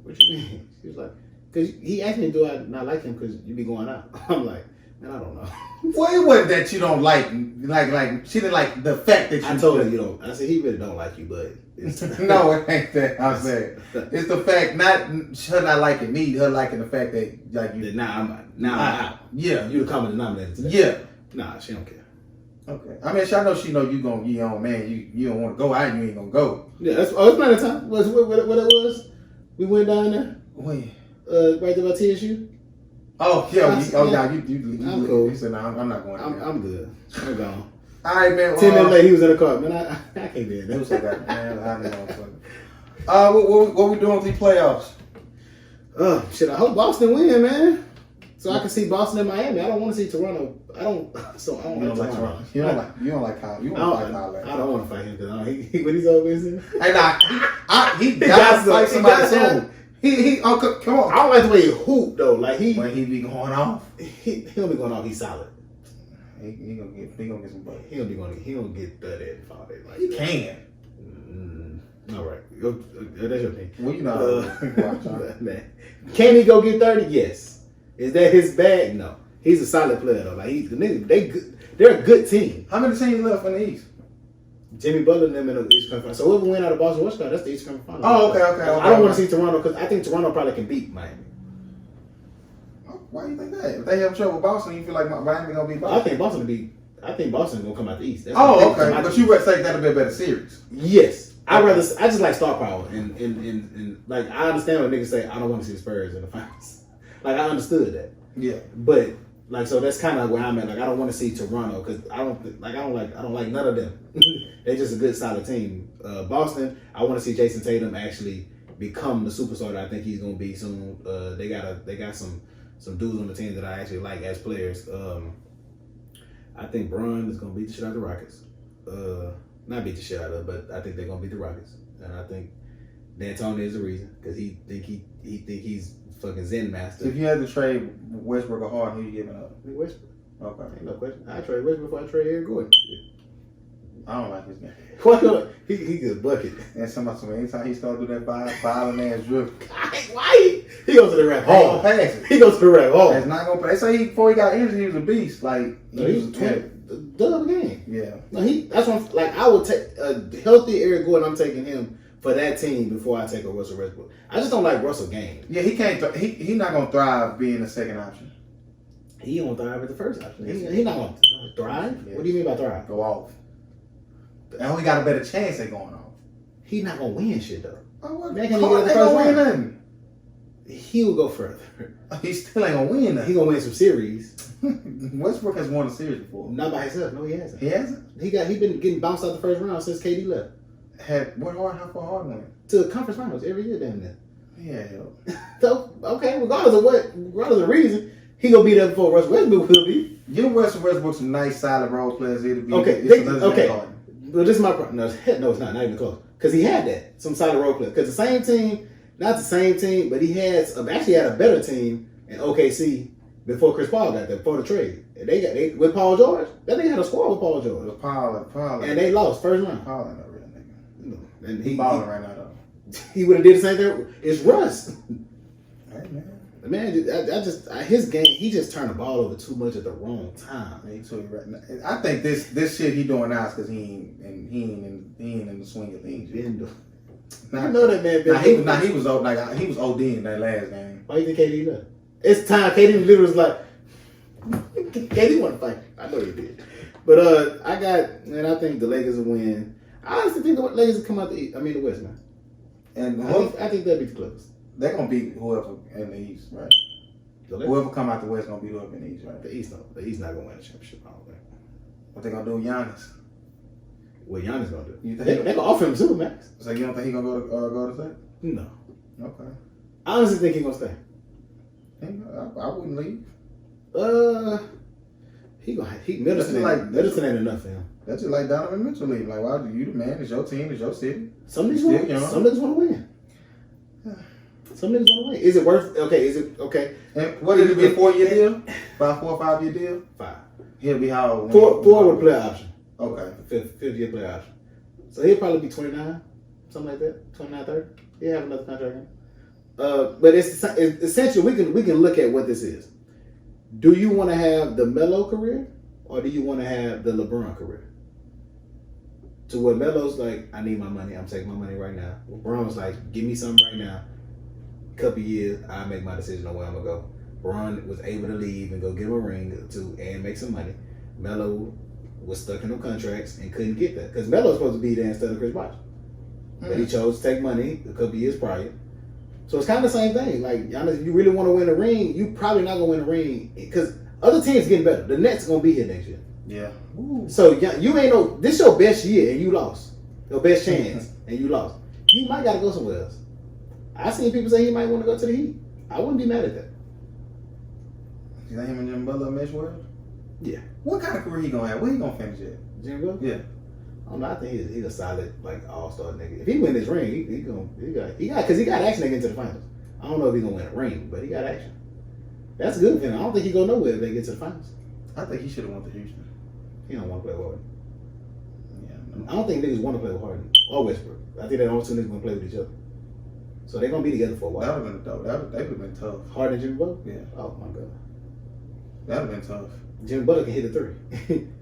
what you mean? She was like, because he asked me, do I not like him because you be going out? I'm like, man, I don't know. Well, it wasn't that you don't like she didn't like the fact that you. I told her you don't. I said he really don't like you, but no, it ain't that. I said it's the fact not her not liking me, her liking the fact that like you. Now I'm out. Yeah, you the common denominator today. Yeah. Nah, she don't care. Okay. I mean, I know she know you gonna your own man. You don't want to go out. You ain't gonna go. Yeah, it's plenty of time. What it was? We went down there. When? Right there by TSU. Oh yeah, you I'm cool. He said, no, I'm not going. I'm good. I'm gone. All right, man. 10 minutes later, he was in the car. Man, I can't be in there. It was like that, man. What we doing with these playoffs? Shit. I hope Boston win, man. So I can see Boston and Miami. I don't want to see Toronto. I don't like Toronto. You don't like Kyle. You want to fight Kyle. I don't want to fight him because when he's over his Hey, he got to fight somebody soon. Come on. I don't like the way he hoop though. Like when he be going off. He don't be going off. He's solid. He gonna get some butt. He gonna get 30 and 40. Like he can. All right. That's your opinion. Well, man. Can he go get 30? Yes. Is that his bag? No. He's a solid player though. Like the niggas, they're a good team. How many teams left in the East? Jimmy Butler and them in the East Conference. So whoever win out of Boston, that's the East Conference Final. Oh, okay. I don't want to see Toronto because I think Toronto probably can beat Miami. Why do you think that? If they have trouble with Boston, you feel like Miami gonna beat Boston? I think Boston gonna come out the East. Okay. But you would say that'll be a better series. Yes. I just like star power and like I understand when niggas say I don't want to see the Spurs in the finals. Like I understood that. Yeah. But like so that's kind of where I'm at. Like I don't want to see Toronto because I don't like none of them. They're just a good solid team. Boston, I want to see Jason Tatum actually become the superstar that I think he's gonna be soon. They got some dudes on the team that I actually like as players. I think Bron is gonna beat the shit out of the Rockets. Not beat the shit out of, but I think they're gonna beat the Rockets, and I think D'Antoni is the reason because he think he's fucking Zen master. If you had to trade Westbrook or Harden, who you giving up? Westbrook. Okay, ain't no question. I trade Westbrook before I trade Eric Gordon. I don't like his game. What? He just bucket. And somebody, anytime he start doing that violent ass dribble, why he goes to the ref hard. He goes to the ref hard. That's not gonna. They say before he got injured, he was a beast. Like he was 20. Dub game. Yeah. No, that's what I would take a healthy Eric Gordon. I'm taking him for that team before I take a Russell Westbrook. I just don't like Russell game. Yeah, he can't. He not gonna thrive being the second option. He won't thrive as the first option. He not gonna thrive. Yeah. What do you mean by thrive? Go off. And we got a better chance at going off. He not gonna win shit though. Oh, what? He ain't gonna win nothing. He will go further. He still ain't gonna win nothing. He gonna win some series. Westbrook has won a series before. Not by himself. No, he hasn't. He hasn't. He been getting bounced out the first round since KD left. How far Harden went? To the conference finals every year, damn near. Yeah. So okay, regardless of the reason, he gonna be there before Russell Westbrook will be. You know Russell Westbrook's some nice, solid role players. It'll be Okay, But this is my problem. No, it's not even close. Because he had that, some solid role players. Because the same team, not the same team, but he actually had a better team in OKC before Chris Paul got there, before the trade. They with Paul George. That nigga had a squad with Paul George. With Paul. And they lost first round. Paul ain't no real nigga. No. And He balling right now though. He would have did the same thing. It's Russ. Hey man. Man, his game, he just turned the ball over too much at the wrong time. He took it right now. I think this shit he doing now is because he ain't in the swing of things. I know that man. He was ODing that last game. Why you think KD left? It's time. KD literally was like, KD want to fight. I know he did. But I think the Lakers will win. I honestly think the Lakers will come out the West, man. And I think they'll beat the Clippers. They're gonna beat whoever in the East, right? Whoever come out the West gonna beat whoever in the East, right? The East not gonna win a championship. I don't think. What they gonna do with Giannis? What Giannis gonna do? You think they gonna offer him too, Max? So you don't think he gonna go to state? No. Okay. I honestly think he gonna stay. I wouldn't leave. Middleton ain't enough for him. That's just like Donovan Mitchell leave. Like, why do you the man? It's your team. It's your city. Some niggas want to win. Some niggas want to win. Is it worth? Okay. Is it okay? And what did it be? A 4-year deal? 4 or 5 year deal? 5. He'll be how old? 4 with player option. Okay. Fifth year player option. So he'll probably be 29, something like that. 29, 30. He'll have another contract. But it's essentially we can look at what this is. Do you want to have the Melo career, or do you want to have the LeBron career? To where Melo's like, I need my money. I'm taking my money right now. LeBron's like, give me something right now. Couple years, I make my decision on where I'm gonna go. Bron was able to leave and go get him a ring and make some money. Melo was stuck in them contracts and couldn't get that because Melo was supposed to be there instead of Chris Bosh, but he chose to take money a couple years prior. So it's kind of the same thing. Like, Giannis, if you really want to win a ring, you probably not gonna win a ring because other teams getting better. The Nets gonna be here next year. Yeah. Ooh. So you ain't know this your best year and you lost. Your best chance and you lost. You might gotta go somewhere else. I seen people say he might want to go to the Heat. I wouldn't be mad at that. You think him and Jimmy Butler mesh well? Yeah. What kind of career he gonna have? Where he gonna finish at? Jimmy Butler? Yeah. I don't know. I think he's a solid all-star nigga. If he win this ring, he got action to get to the finals. I don't know if he's gonna win a ring, but he got action. That's good for him. I don't think he go nowhere if they get to the finals. I think he should have went to Houston. He don't want to play with Harden. Yeah. No. I don't think niggas want to play with Harden or Westbrook. I think they don't two niggas gonna play with each other. So they're gonna be together for a while. That would have been dope. That would have been tough. Harden and Jimmy Butler? Yeah. Oh my god. That would have been tough. Jimmy Butler can hit a 3.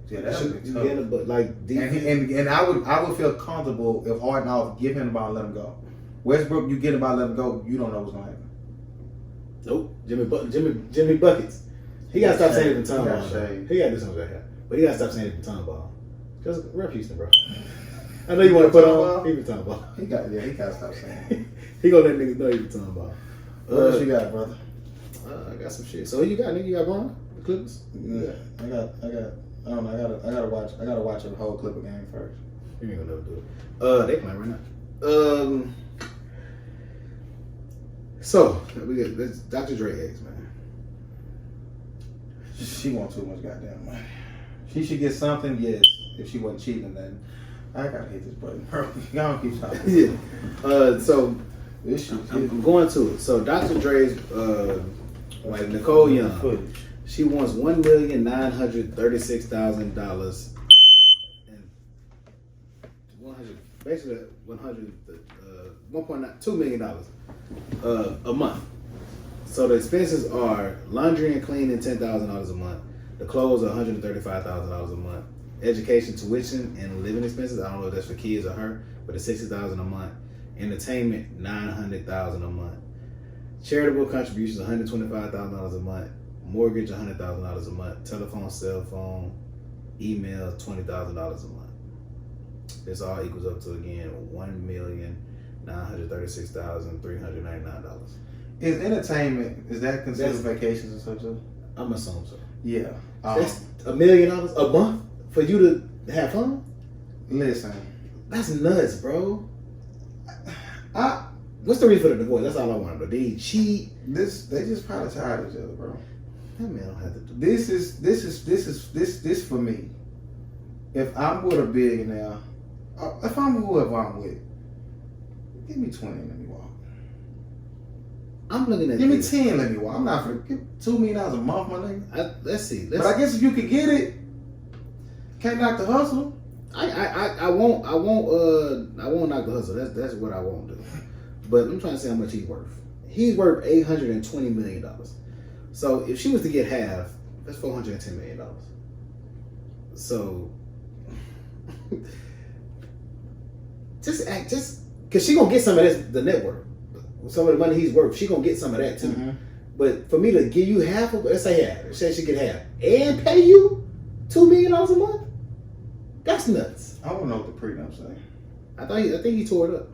Yeah, that would have been tough. But like and I would feel comfortable if Harden off, give him the ball, let him go. Westbrook, you get the ball, let him go. You don't know what's gonna happen. Nope. Jimmy buckets. He gotta stop saying it from time ball. He gotta do something like that. But he gotta stop saying it from time ball. Because rep Houston, bro. I know you want to put on. He from time ball. He gotta stop saying it. He gonna let niggas know he from time ball. What else you got, brother? I got some shit. So who you got, nigga? You got Bron? The Clippers? Yeah. I don't know. I gotta watch a whole Clipper game first. You ain't gonna never do it. They playing right now. So we got this Dr. Dre eggs, man. She want too much goddamn money. She should get something, yes. If she wasn't cheating, then I gotta hit this button. Y'all keep talking. Yeah. So I'm going to it. So Dr. Dre's like Nicole Young. She wants $1,936,000 and basically $1.2 million a month. So the expenses are laundry and cleaning $10,000 a month. The clothes are $135,000 a month. Education, tuition, and living expenses. I don't know if that's for kids or her, but it's $60,000 a month. Entertainment, $900,000 a month. Charitable contributions, $125,000 a month. Mortgage, $100,000 a month. Telephone, cell phone, email, $20,000 a month. This all equals up to again $1,936,399. Is entertainment, is that considered vacations and stuff too? I'm assuming so. Yeah. That's $1 million a month for you to have fun? Listen, That's nuts, bro. I What's the reason for the divorce? That's all I want to know. Did he cheat? they just probably tired of each other, bro. That man don't have to do. This for me. If I'm with a billionaire, if I'm whoever I'm with, give me 20 and let me walk. I'm looking at. Give me this. 10, let me walk. I'm not for give $2 million a month, my nigga. Let's see. But I guess if you could get it, can't knock the hustle. I won't knock the hustle. That's what I won't do. But I'm trying to say how much he's worth. He's worth $820 million. So if she was to get half, that's $410 million. So just because she gonna get some of this, the net worth, some of the money he's worth. She gonna get some of that too. Mm-hmm. But for me to give you half of, let's say half, let's say she get half, and pay you $2 million a month, that's nuts. I don't know what the prenup say. I think he tore it up.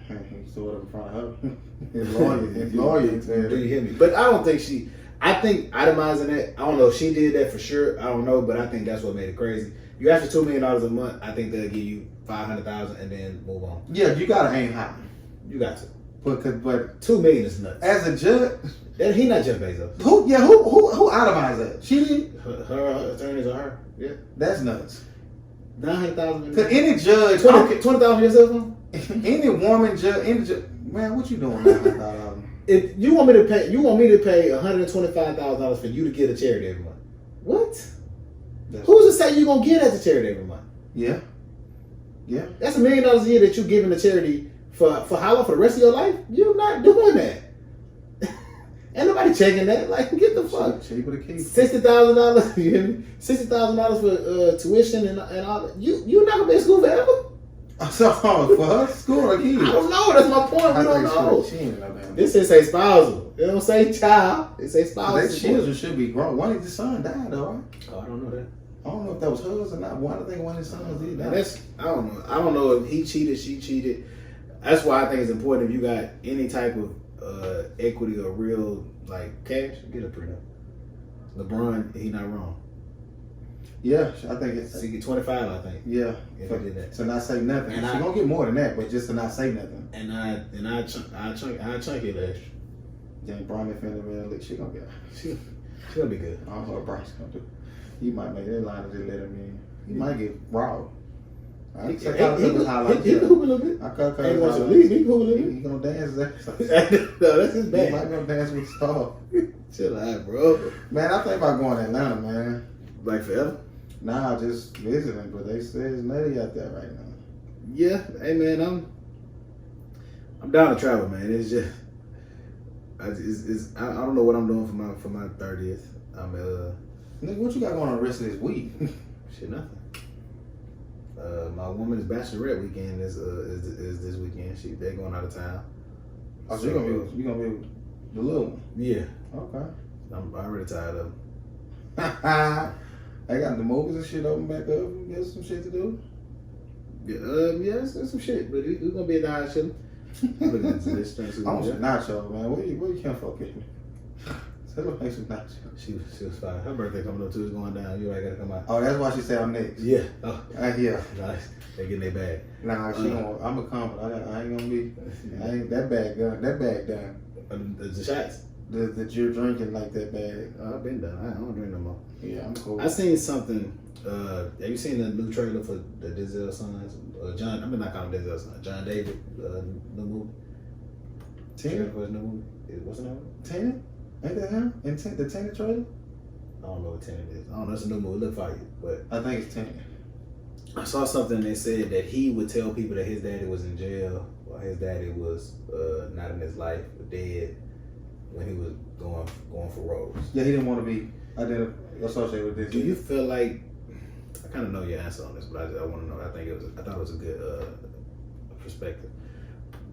He stood up in front of her. His lawyer said, Do you hear me? But I don't think she. I think itemizing that. I don't know if she did that for sure. I don't know, but I think that's what made it crazy. You ask for $2 million a month. I think they'll give you $500,000 and then move on. yeah, you gotta aim high. You got to. But $2 million is nuts. as a judge, And he not Jeff Bezos. who itemized that? She did. Her attorneys are her. Yeah. That's nuts. $900,000. Cause any judge, 20,000 for yourself, huh? any woman judge, man, what you doing now? If you want me to pay, $125,000 for you to get a charity every month. What? Who's to say you're gonna get at the charity every month? Yeah. That's $1 million a year that you're giving the charity for how long? For the rest of your life? You're not doing that. Ain't nobody checking that. Like, get the fuck. Cheaper to keep. $60,000. You hear me? $60,000 for tuition and all that. You're not gonna be in school forever. So for her school or kids? I don't know. That's my point. We don't know. She ain't no damn. This is say spousal. It don't say child. It say spousal. Their children should be grown. One of his son died though, right? Oh, I don't know that. I don't know if that was hers or not. I think one of his sons did. Now that's I don't know. I don't know if he cheated, she cheated. That's why I think it's important if you got any type of equity or real like cash, get a prenup. LeBron, he not wrong. Yeah, I think it's. So you get 25, I think. Yeah, if he did that. to not say nothing. And She's I- gonna get more than that, but just to not say nothing. And I chunk it last. Then Brian finna really, she gonna get. She gonna be good. I don't know what Brian's gonna do. He might make that line and just let him in. He might get robbed. I He can can hoop a little bit. I can't Ain't watch the league. He can hoop a little He bit. gonna dance that. No, that's his He bad. might go dance with the star. Chill out, bro. Man, I think about going to Atlanta, man. Like forever. Nah, just visiting, but they say it's nutty out there right now. Yeah, hey man, I'm down to travel, man. It's just, I don't know what I'm doing for my 30th. Nigga, what you got going on the rest of this week? Shit, nothing. My woman's bachelorette weekend is this weekend. They're going out of town. Oh, so you gonna be with the little one? Yeah. Okay. I'm already tired of them. I got the movies and shit open back up. You got some shit to do. Yeah, it's some shit, but we're gonna be at the house chilling. I'm looking into this thing. I want some nachos, man. Where you can't fuck with me? So let's make some nachos. She was fine. Her birthday coming up too. It's going down. You ain't gotta come out. Oh, that's why she said I'm next. Yeah. Oh, Yeah. nice. They getting their bag. Nah, she gonna. I'm a come, but I ain't gonna be. I ain't that bag done. That bag done. The shots. That you're drinking like that bag. I've been done. I don't drink no more. Yeah, I'm cool. I seen something. Have you seen the new trailer for the Denzel sons? John. I'm not calling him Denzel son. John David. New movie. Tina? For his new movie. What's the name? Tina? Ain't that him? In the Tina trailer? I don't know what Tenet is. I don't know. It's a new movie. Look for you. But I think it's Tina. I saw something that said that he would tell people that his daddy was in jail or his daddy was not in his life, or dead, when he was going for roles. Yeah, he didn't want to be associated with this. Do you feel like, I kind of know your answer on this, but I want to know. I thought it was a good perspective.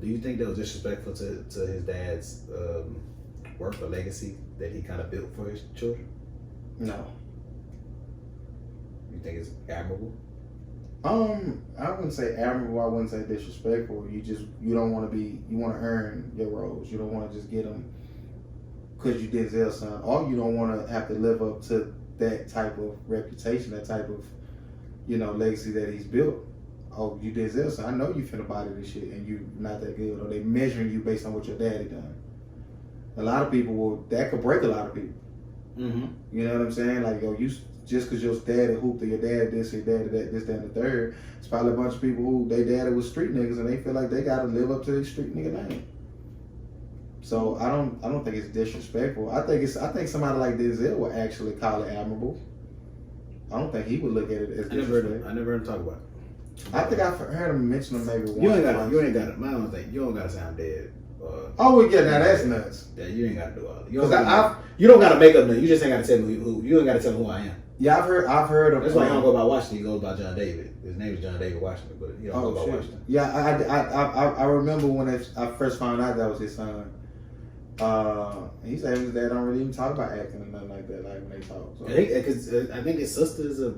Do you think that was disrespectful to his dad's work or legacy that he kind of built for his children? No. You think it's admirable? I wouldn't say admirable. I wouldn't say disrespectful. You don't want to be. You want to earn your roles. You don't want to just get them because you Denzel's son, or you don't want to have to live up to that type of reputation, that type of legacy that he's built. oh, you did this, so I know you finna body this shit, and you not that good, or they measuring you based on what your daddy done. A lot of people that could break a lot of people. Mm-hmm. You know what I'm saying? Like, yo, you just because your daddy hooped or your dad this, your dad that, this, that, and the third. It's probably a bunch of people who they daddy was street niggas and they feel like they gotta live up to their street nigga name. So I don't think it's disrespectful. I think somebody like Denzel would actually call it admirable. I don't think he would look at it as disrespectful. I never heard him talk about it. I think I've heard him mention him maybe once. You ain't got it. My own thing. You don't gotta sound dead. Oh, well, yeah, now that's nuts. Yeah, you ain't gotta do all that. You don't gotta make up nothing. You just ain't gotta tell me who. You ain't gotta tell me who I am. Yeah, I've heard of. That's why he don't go by Washington. He goes by John David. His name is John David Washington, but he don't go by Washington. Yeah, I remember when I first found out that was his son. He said his dad don't really even talk about acting or nothing like that, like when they talk. So. I think his sister is a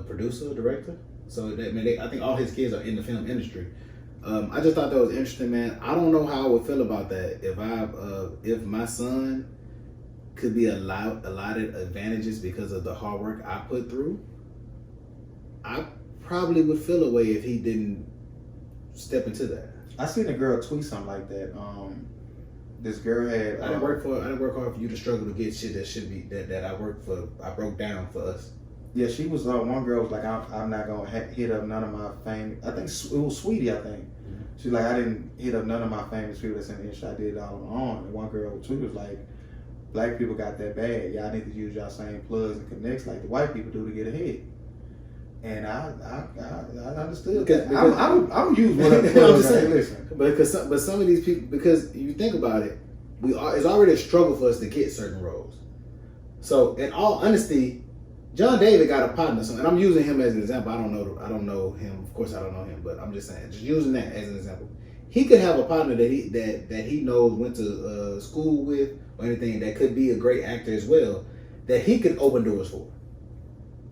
producer, director. So I think all his kids are in the film industry. I just thought that was interesting, man. I don't know how I would feel about that if my son could be allotted advantages because of the hard work I put through. I probably would feel a way if he didn't step into that. I seen a girl tweet something like that. This girl had. I didn't work hard for you to struggle to get shit that I worked for. I broke down for us. Yeah, she was. One girl was like, I'm not gonna hit up none of my fame. I think it was Sweetie. I think she's like, I didn't hit up none of my famous people that's in the industry. I did it all on my own. And one girl tweet was like, black people got that bad. Y'all need to use y'all same plugs and connects like the white people do to get ahead. And I understood that. I'm used with it. I'm just saying, listen. But some of these people, because you think about it, it's already a struggle for us to get certain roles. So in all honesty, John David got a partner, and I'm using him as an example. I don't know him. Of course, I don't know him, but I'm just saying, just using that as an example. He could have a partner that he knows, went to school with, or anything, that could be a great actor as well, that he could open doors for.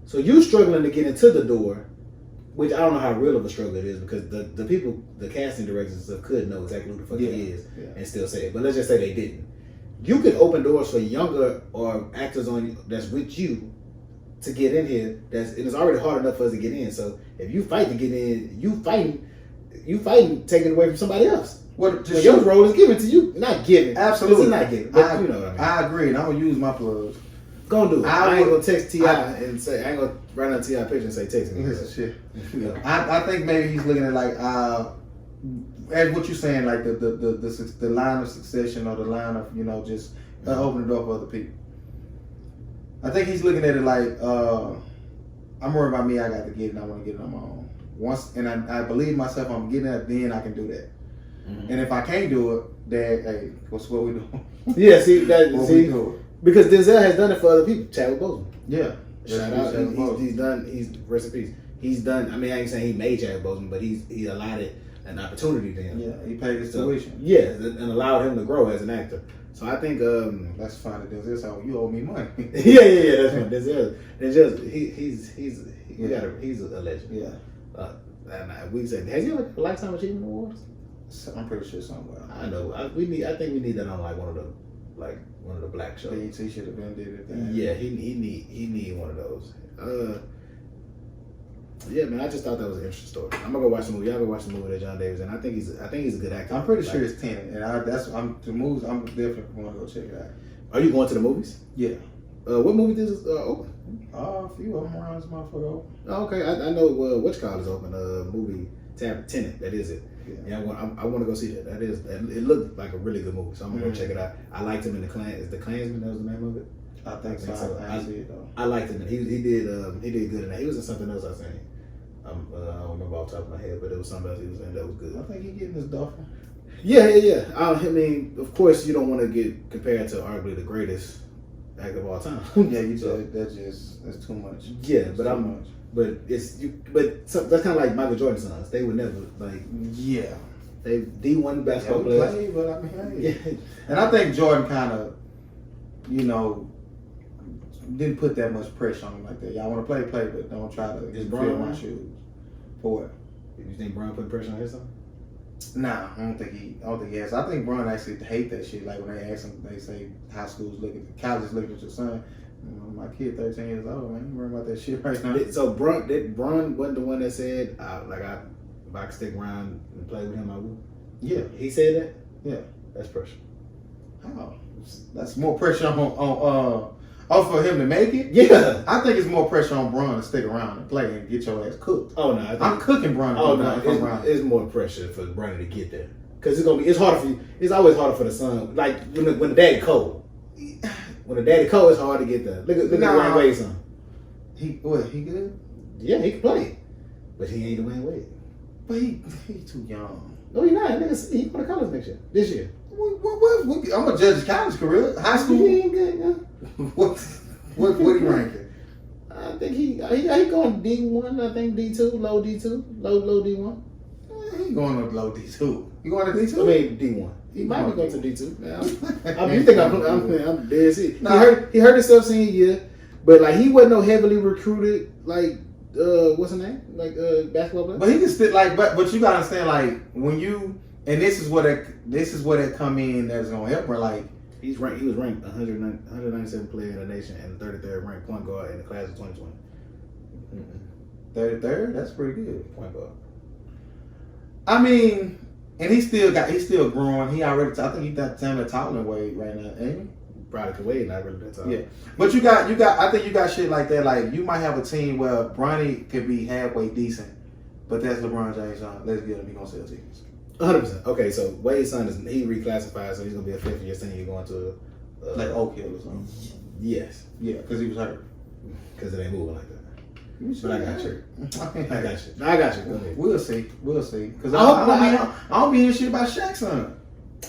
So you struggling to get into the door, which I don't know how real of a struggle it is, because the people, the casting directors and stuff could know exactly who the fuck he is and still say it. But let's just say they didn't. You could open doors for younger or actors that's with you to get in here. It's already hard enough for us to get in. So if you fight to get in, you fighting taking it away from somebody else. Your role is given to you, not given. Absolutely, it's not given. But you know what I mean. I agree, and I'm gonna use my plugs. Go do it. I ain't gonna text T.I. and say, I ain't gonna write on T.I. picture and say text me. Shit. Yeah. I think maybe he's looking at like as what you're saying, like the line of succession or the line of just opening the door for other people. I think he's looking at it like I'm worried about me. I got to get it. I want to get it on my own. And I believe myself. I'm getting it. Then I can do that. Mm-hmm. And if I can't do it, then hey, what's what we doing? Yeah, see because Denzel has done it for other people. Chadwick Boseman. Yeah. Shout out. He's done. He's rest in peace. He's done. I mean, I ain't saying he made Chadwick Boseman, but he allotted an opportunity to him. Yeah, he paid his tuition. Yeah, and allowed him to grow as an actor. So I think that's fine. Denzel, you owe me money. yeah. That's fine. Denzel, he's a legend. Yeah. And we said, has he ever got a Lifetime Achievement Awards? I'm pretty sure somewhere. I know. I think we need that on like one of the black shows. BET should have been did it. Yeah, he need one of those. Yeah, man, I just thought that was an interesting story. I'm gonna go watch the movie. Y'all go watch the movie that John Davis, and I think he's a good actor. I'm pretty sure it's Tenet, and I'm definitely going to go check it out. Are you going to the movies? Yeah. What movie is open? A few of them around this motherfucker open. Oh, okay. I know which call is open. Movie Tenet. That is it. Yeah, I want to go see that. It looked like a really good movie, so I'm gonna go check it out. I liked him in Is the Klansman? That was the name of it. I think so. I see it though. I liked him. He did good in that. He was in something else I seen. I don't remember off the top of my head, but it was something else he was in that was good. I think he getting his duffel. Yeah. I mean, of course, you don't want to get compared to arguably the greatest actor of all time. Yeah, that's too much. Yeah, but that's kind of like Michael Jordan's sons. They would never Yeah. They D1 basketball players. But I mean, hey. And I think Jordan kind of, didn't put that much pressure on him like that. Y'all want to play, but don't try to fill my shoes. For what? You think Bron put pressure on his son? Nah, I don't think he has. I think Bron actually hate that shit. Like when they ask him, they say college's looking at your son. My kid, 13 years old, man. You worry about that shit right now. So Bron wasn't the one that said, if I could stick around and play with him, I would. Yeah. He said that? Yeah. That's pressure. Oh, that's more pressure for him to make it. Yeah. I think it's more pressure on Bron to stick around and play and get your ass cooked. Oh no, I'm cooking Bron. Oh no, it's more pressure for Bronny to get there because it's harder for you. It's always harder for the son. Like when the daddy cold. When the daddy cold, it's hard to get there. Look at Dwayne Wade's son. He good? Yeah, he can play, but he ain't Dwayne Wade. But he too young. No, he not. Nigga, he going to college next year. This year. I'm gonna judge his college career. High school. He ain't good. Yeah. What he ranking? I think he going D1. I think D2, low D2, low D1. He going to low D2. You going to D2? I mean D1. He might be going to D2. Now, you think I'm dead serious? Nah. He hurt himself senior year, but like he wasn't no heavily recruited like what's his name? Like basketball player. But he can still like but you gotta understand like when you and this is where that come in that's gonna help her like he was ranked 197 player in the nation and 33rd ranked point guard in the class of 2020. 33rd? That's pretty good. Point guard. I mean, and he's still growing. He already I think he's got time to taller weight right now, ain't he? Probably could wait, not really that tall. Yeah. But you got I think you got shit like that. Like you might have a team where Bronny could be halfway decent, but that's LeBron James on. Let's get him, he gonna sell tickets. 100%. Okay, so Wade's son he reclassified, so he's gonna be a 5th-year senior going to like Oak Hill or something. Yes. Yeah, because he was hurt. Because it ain't moving like that. But I got you. I got you. Go ahead. We'll see. Because I don't be hearing shit about Shaq's son.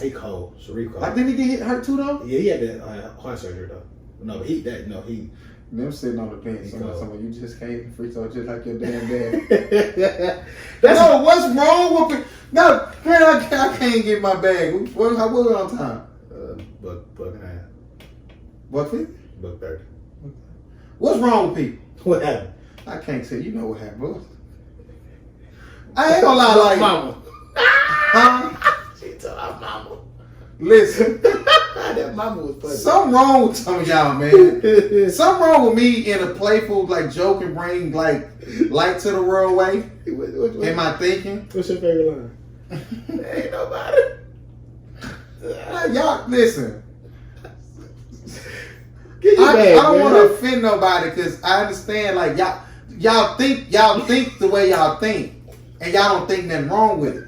He cold. Sharif cold. Like, didn't he get hurt too though? Yeah, he had that heart surgery though. No, but he. Them sitting on the bench. Someone you just came free throw just like your damn dad. No, what's wrong with it? No, man, I can't get my bag. How was it on time? Buck and a half. What 50? Buck 30. What's wrong with people? What happened? I can't tell you. Know what happened. I ain't gonna lie, like mama. Huh? She told our mama. Listen. That mama was funny. Something wrong with some of y'all, man. Something wrong with me in a playful, like, joke and bring, like, light to the world way. What, am I thinking? What's your favorite line? Ain't nobody. Y'all, listen. I don't want to offend nobody because I understand, like, y'all think the way y'all think, and y'all don't think nothing wrong with it.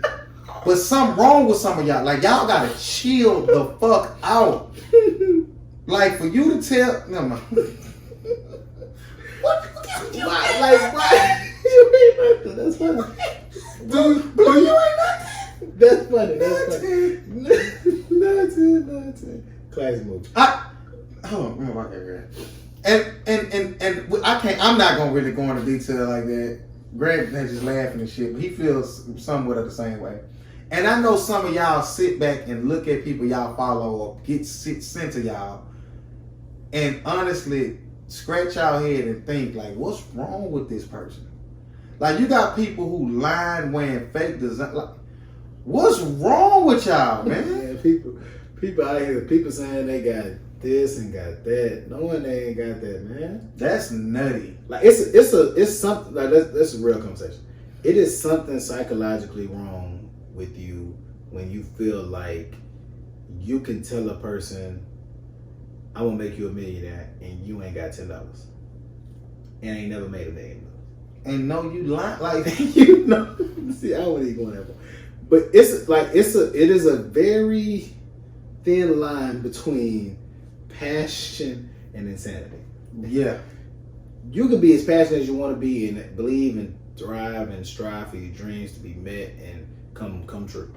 But something wrong with some of y'all. Like, y'all gotta chill the fuck out. Like, for you to tell... No, no. Why? You ain't nothing. That's funny. Dude, you ain't nothing. That's funny. Nothing. Class move. Hold on, I can't read. And I can't... I'm not gonna really go into detail like that. Greg is just laughing and shit, but he feels somewhat of the same way. And I know some of y'all sit back and look at people y'all follow or get sent to y'all and honestly scratch your head and think, like, what's wrong with this person? Like, you got people who lying wearing fake design. Like, what's wrong with y'all, man? Yeah, people out here, people saying they got this and got that, knowing they ain't got that, man. That's nutty. Like, it's something, like, that's a real conversation. It is something psychologically wrong with you when you feel like you can tell a person, I will make you a millionaire, and you ain't got $10 and ain't never made $1 million. And know you lie, like you know. See, I wasn't even going that far, but it is a very thin line between passion and insanity. Yeah, you can be as passionate as you want to be and believe and thrive and strive for your dreams to be met and come true.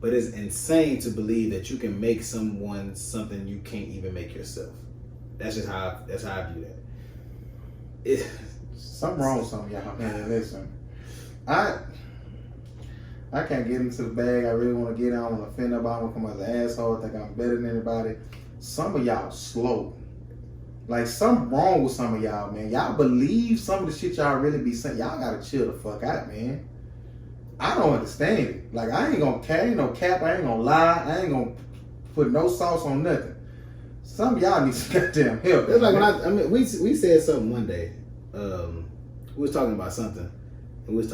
But it's insane to believe that you can make someone something you can't even make yourself. That's how I view that. Something wrong with some of y'all, man. Listen, I can't get into the bag. I really want to get out. I want to offend nobody. I want to come as an asshole. I think I'm better than anybody. Some of y'all slow. Like, something wrong with some of y'all, man. Y'all believe some of the shit y'all really be saying. Y'all gotta chill the fuck out, man. I don't understand it. Like, I ain't gonna carry no cap. I ain't gonna lie. I ain't gonna put no sauce on nothing. Some of y'all need some goddamn help. It's like when we said something one day. We was talking about something. And we was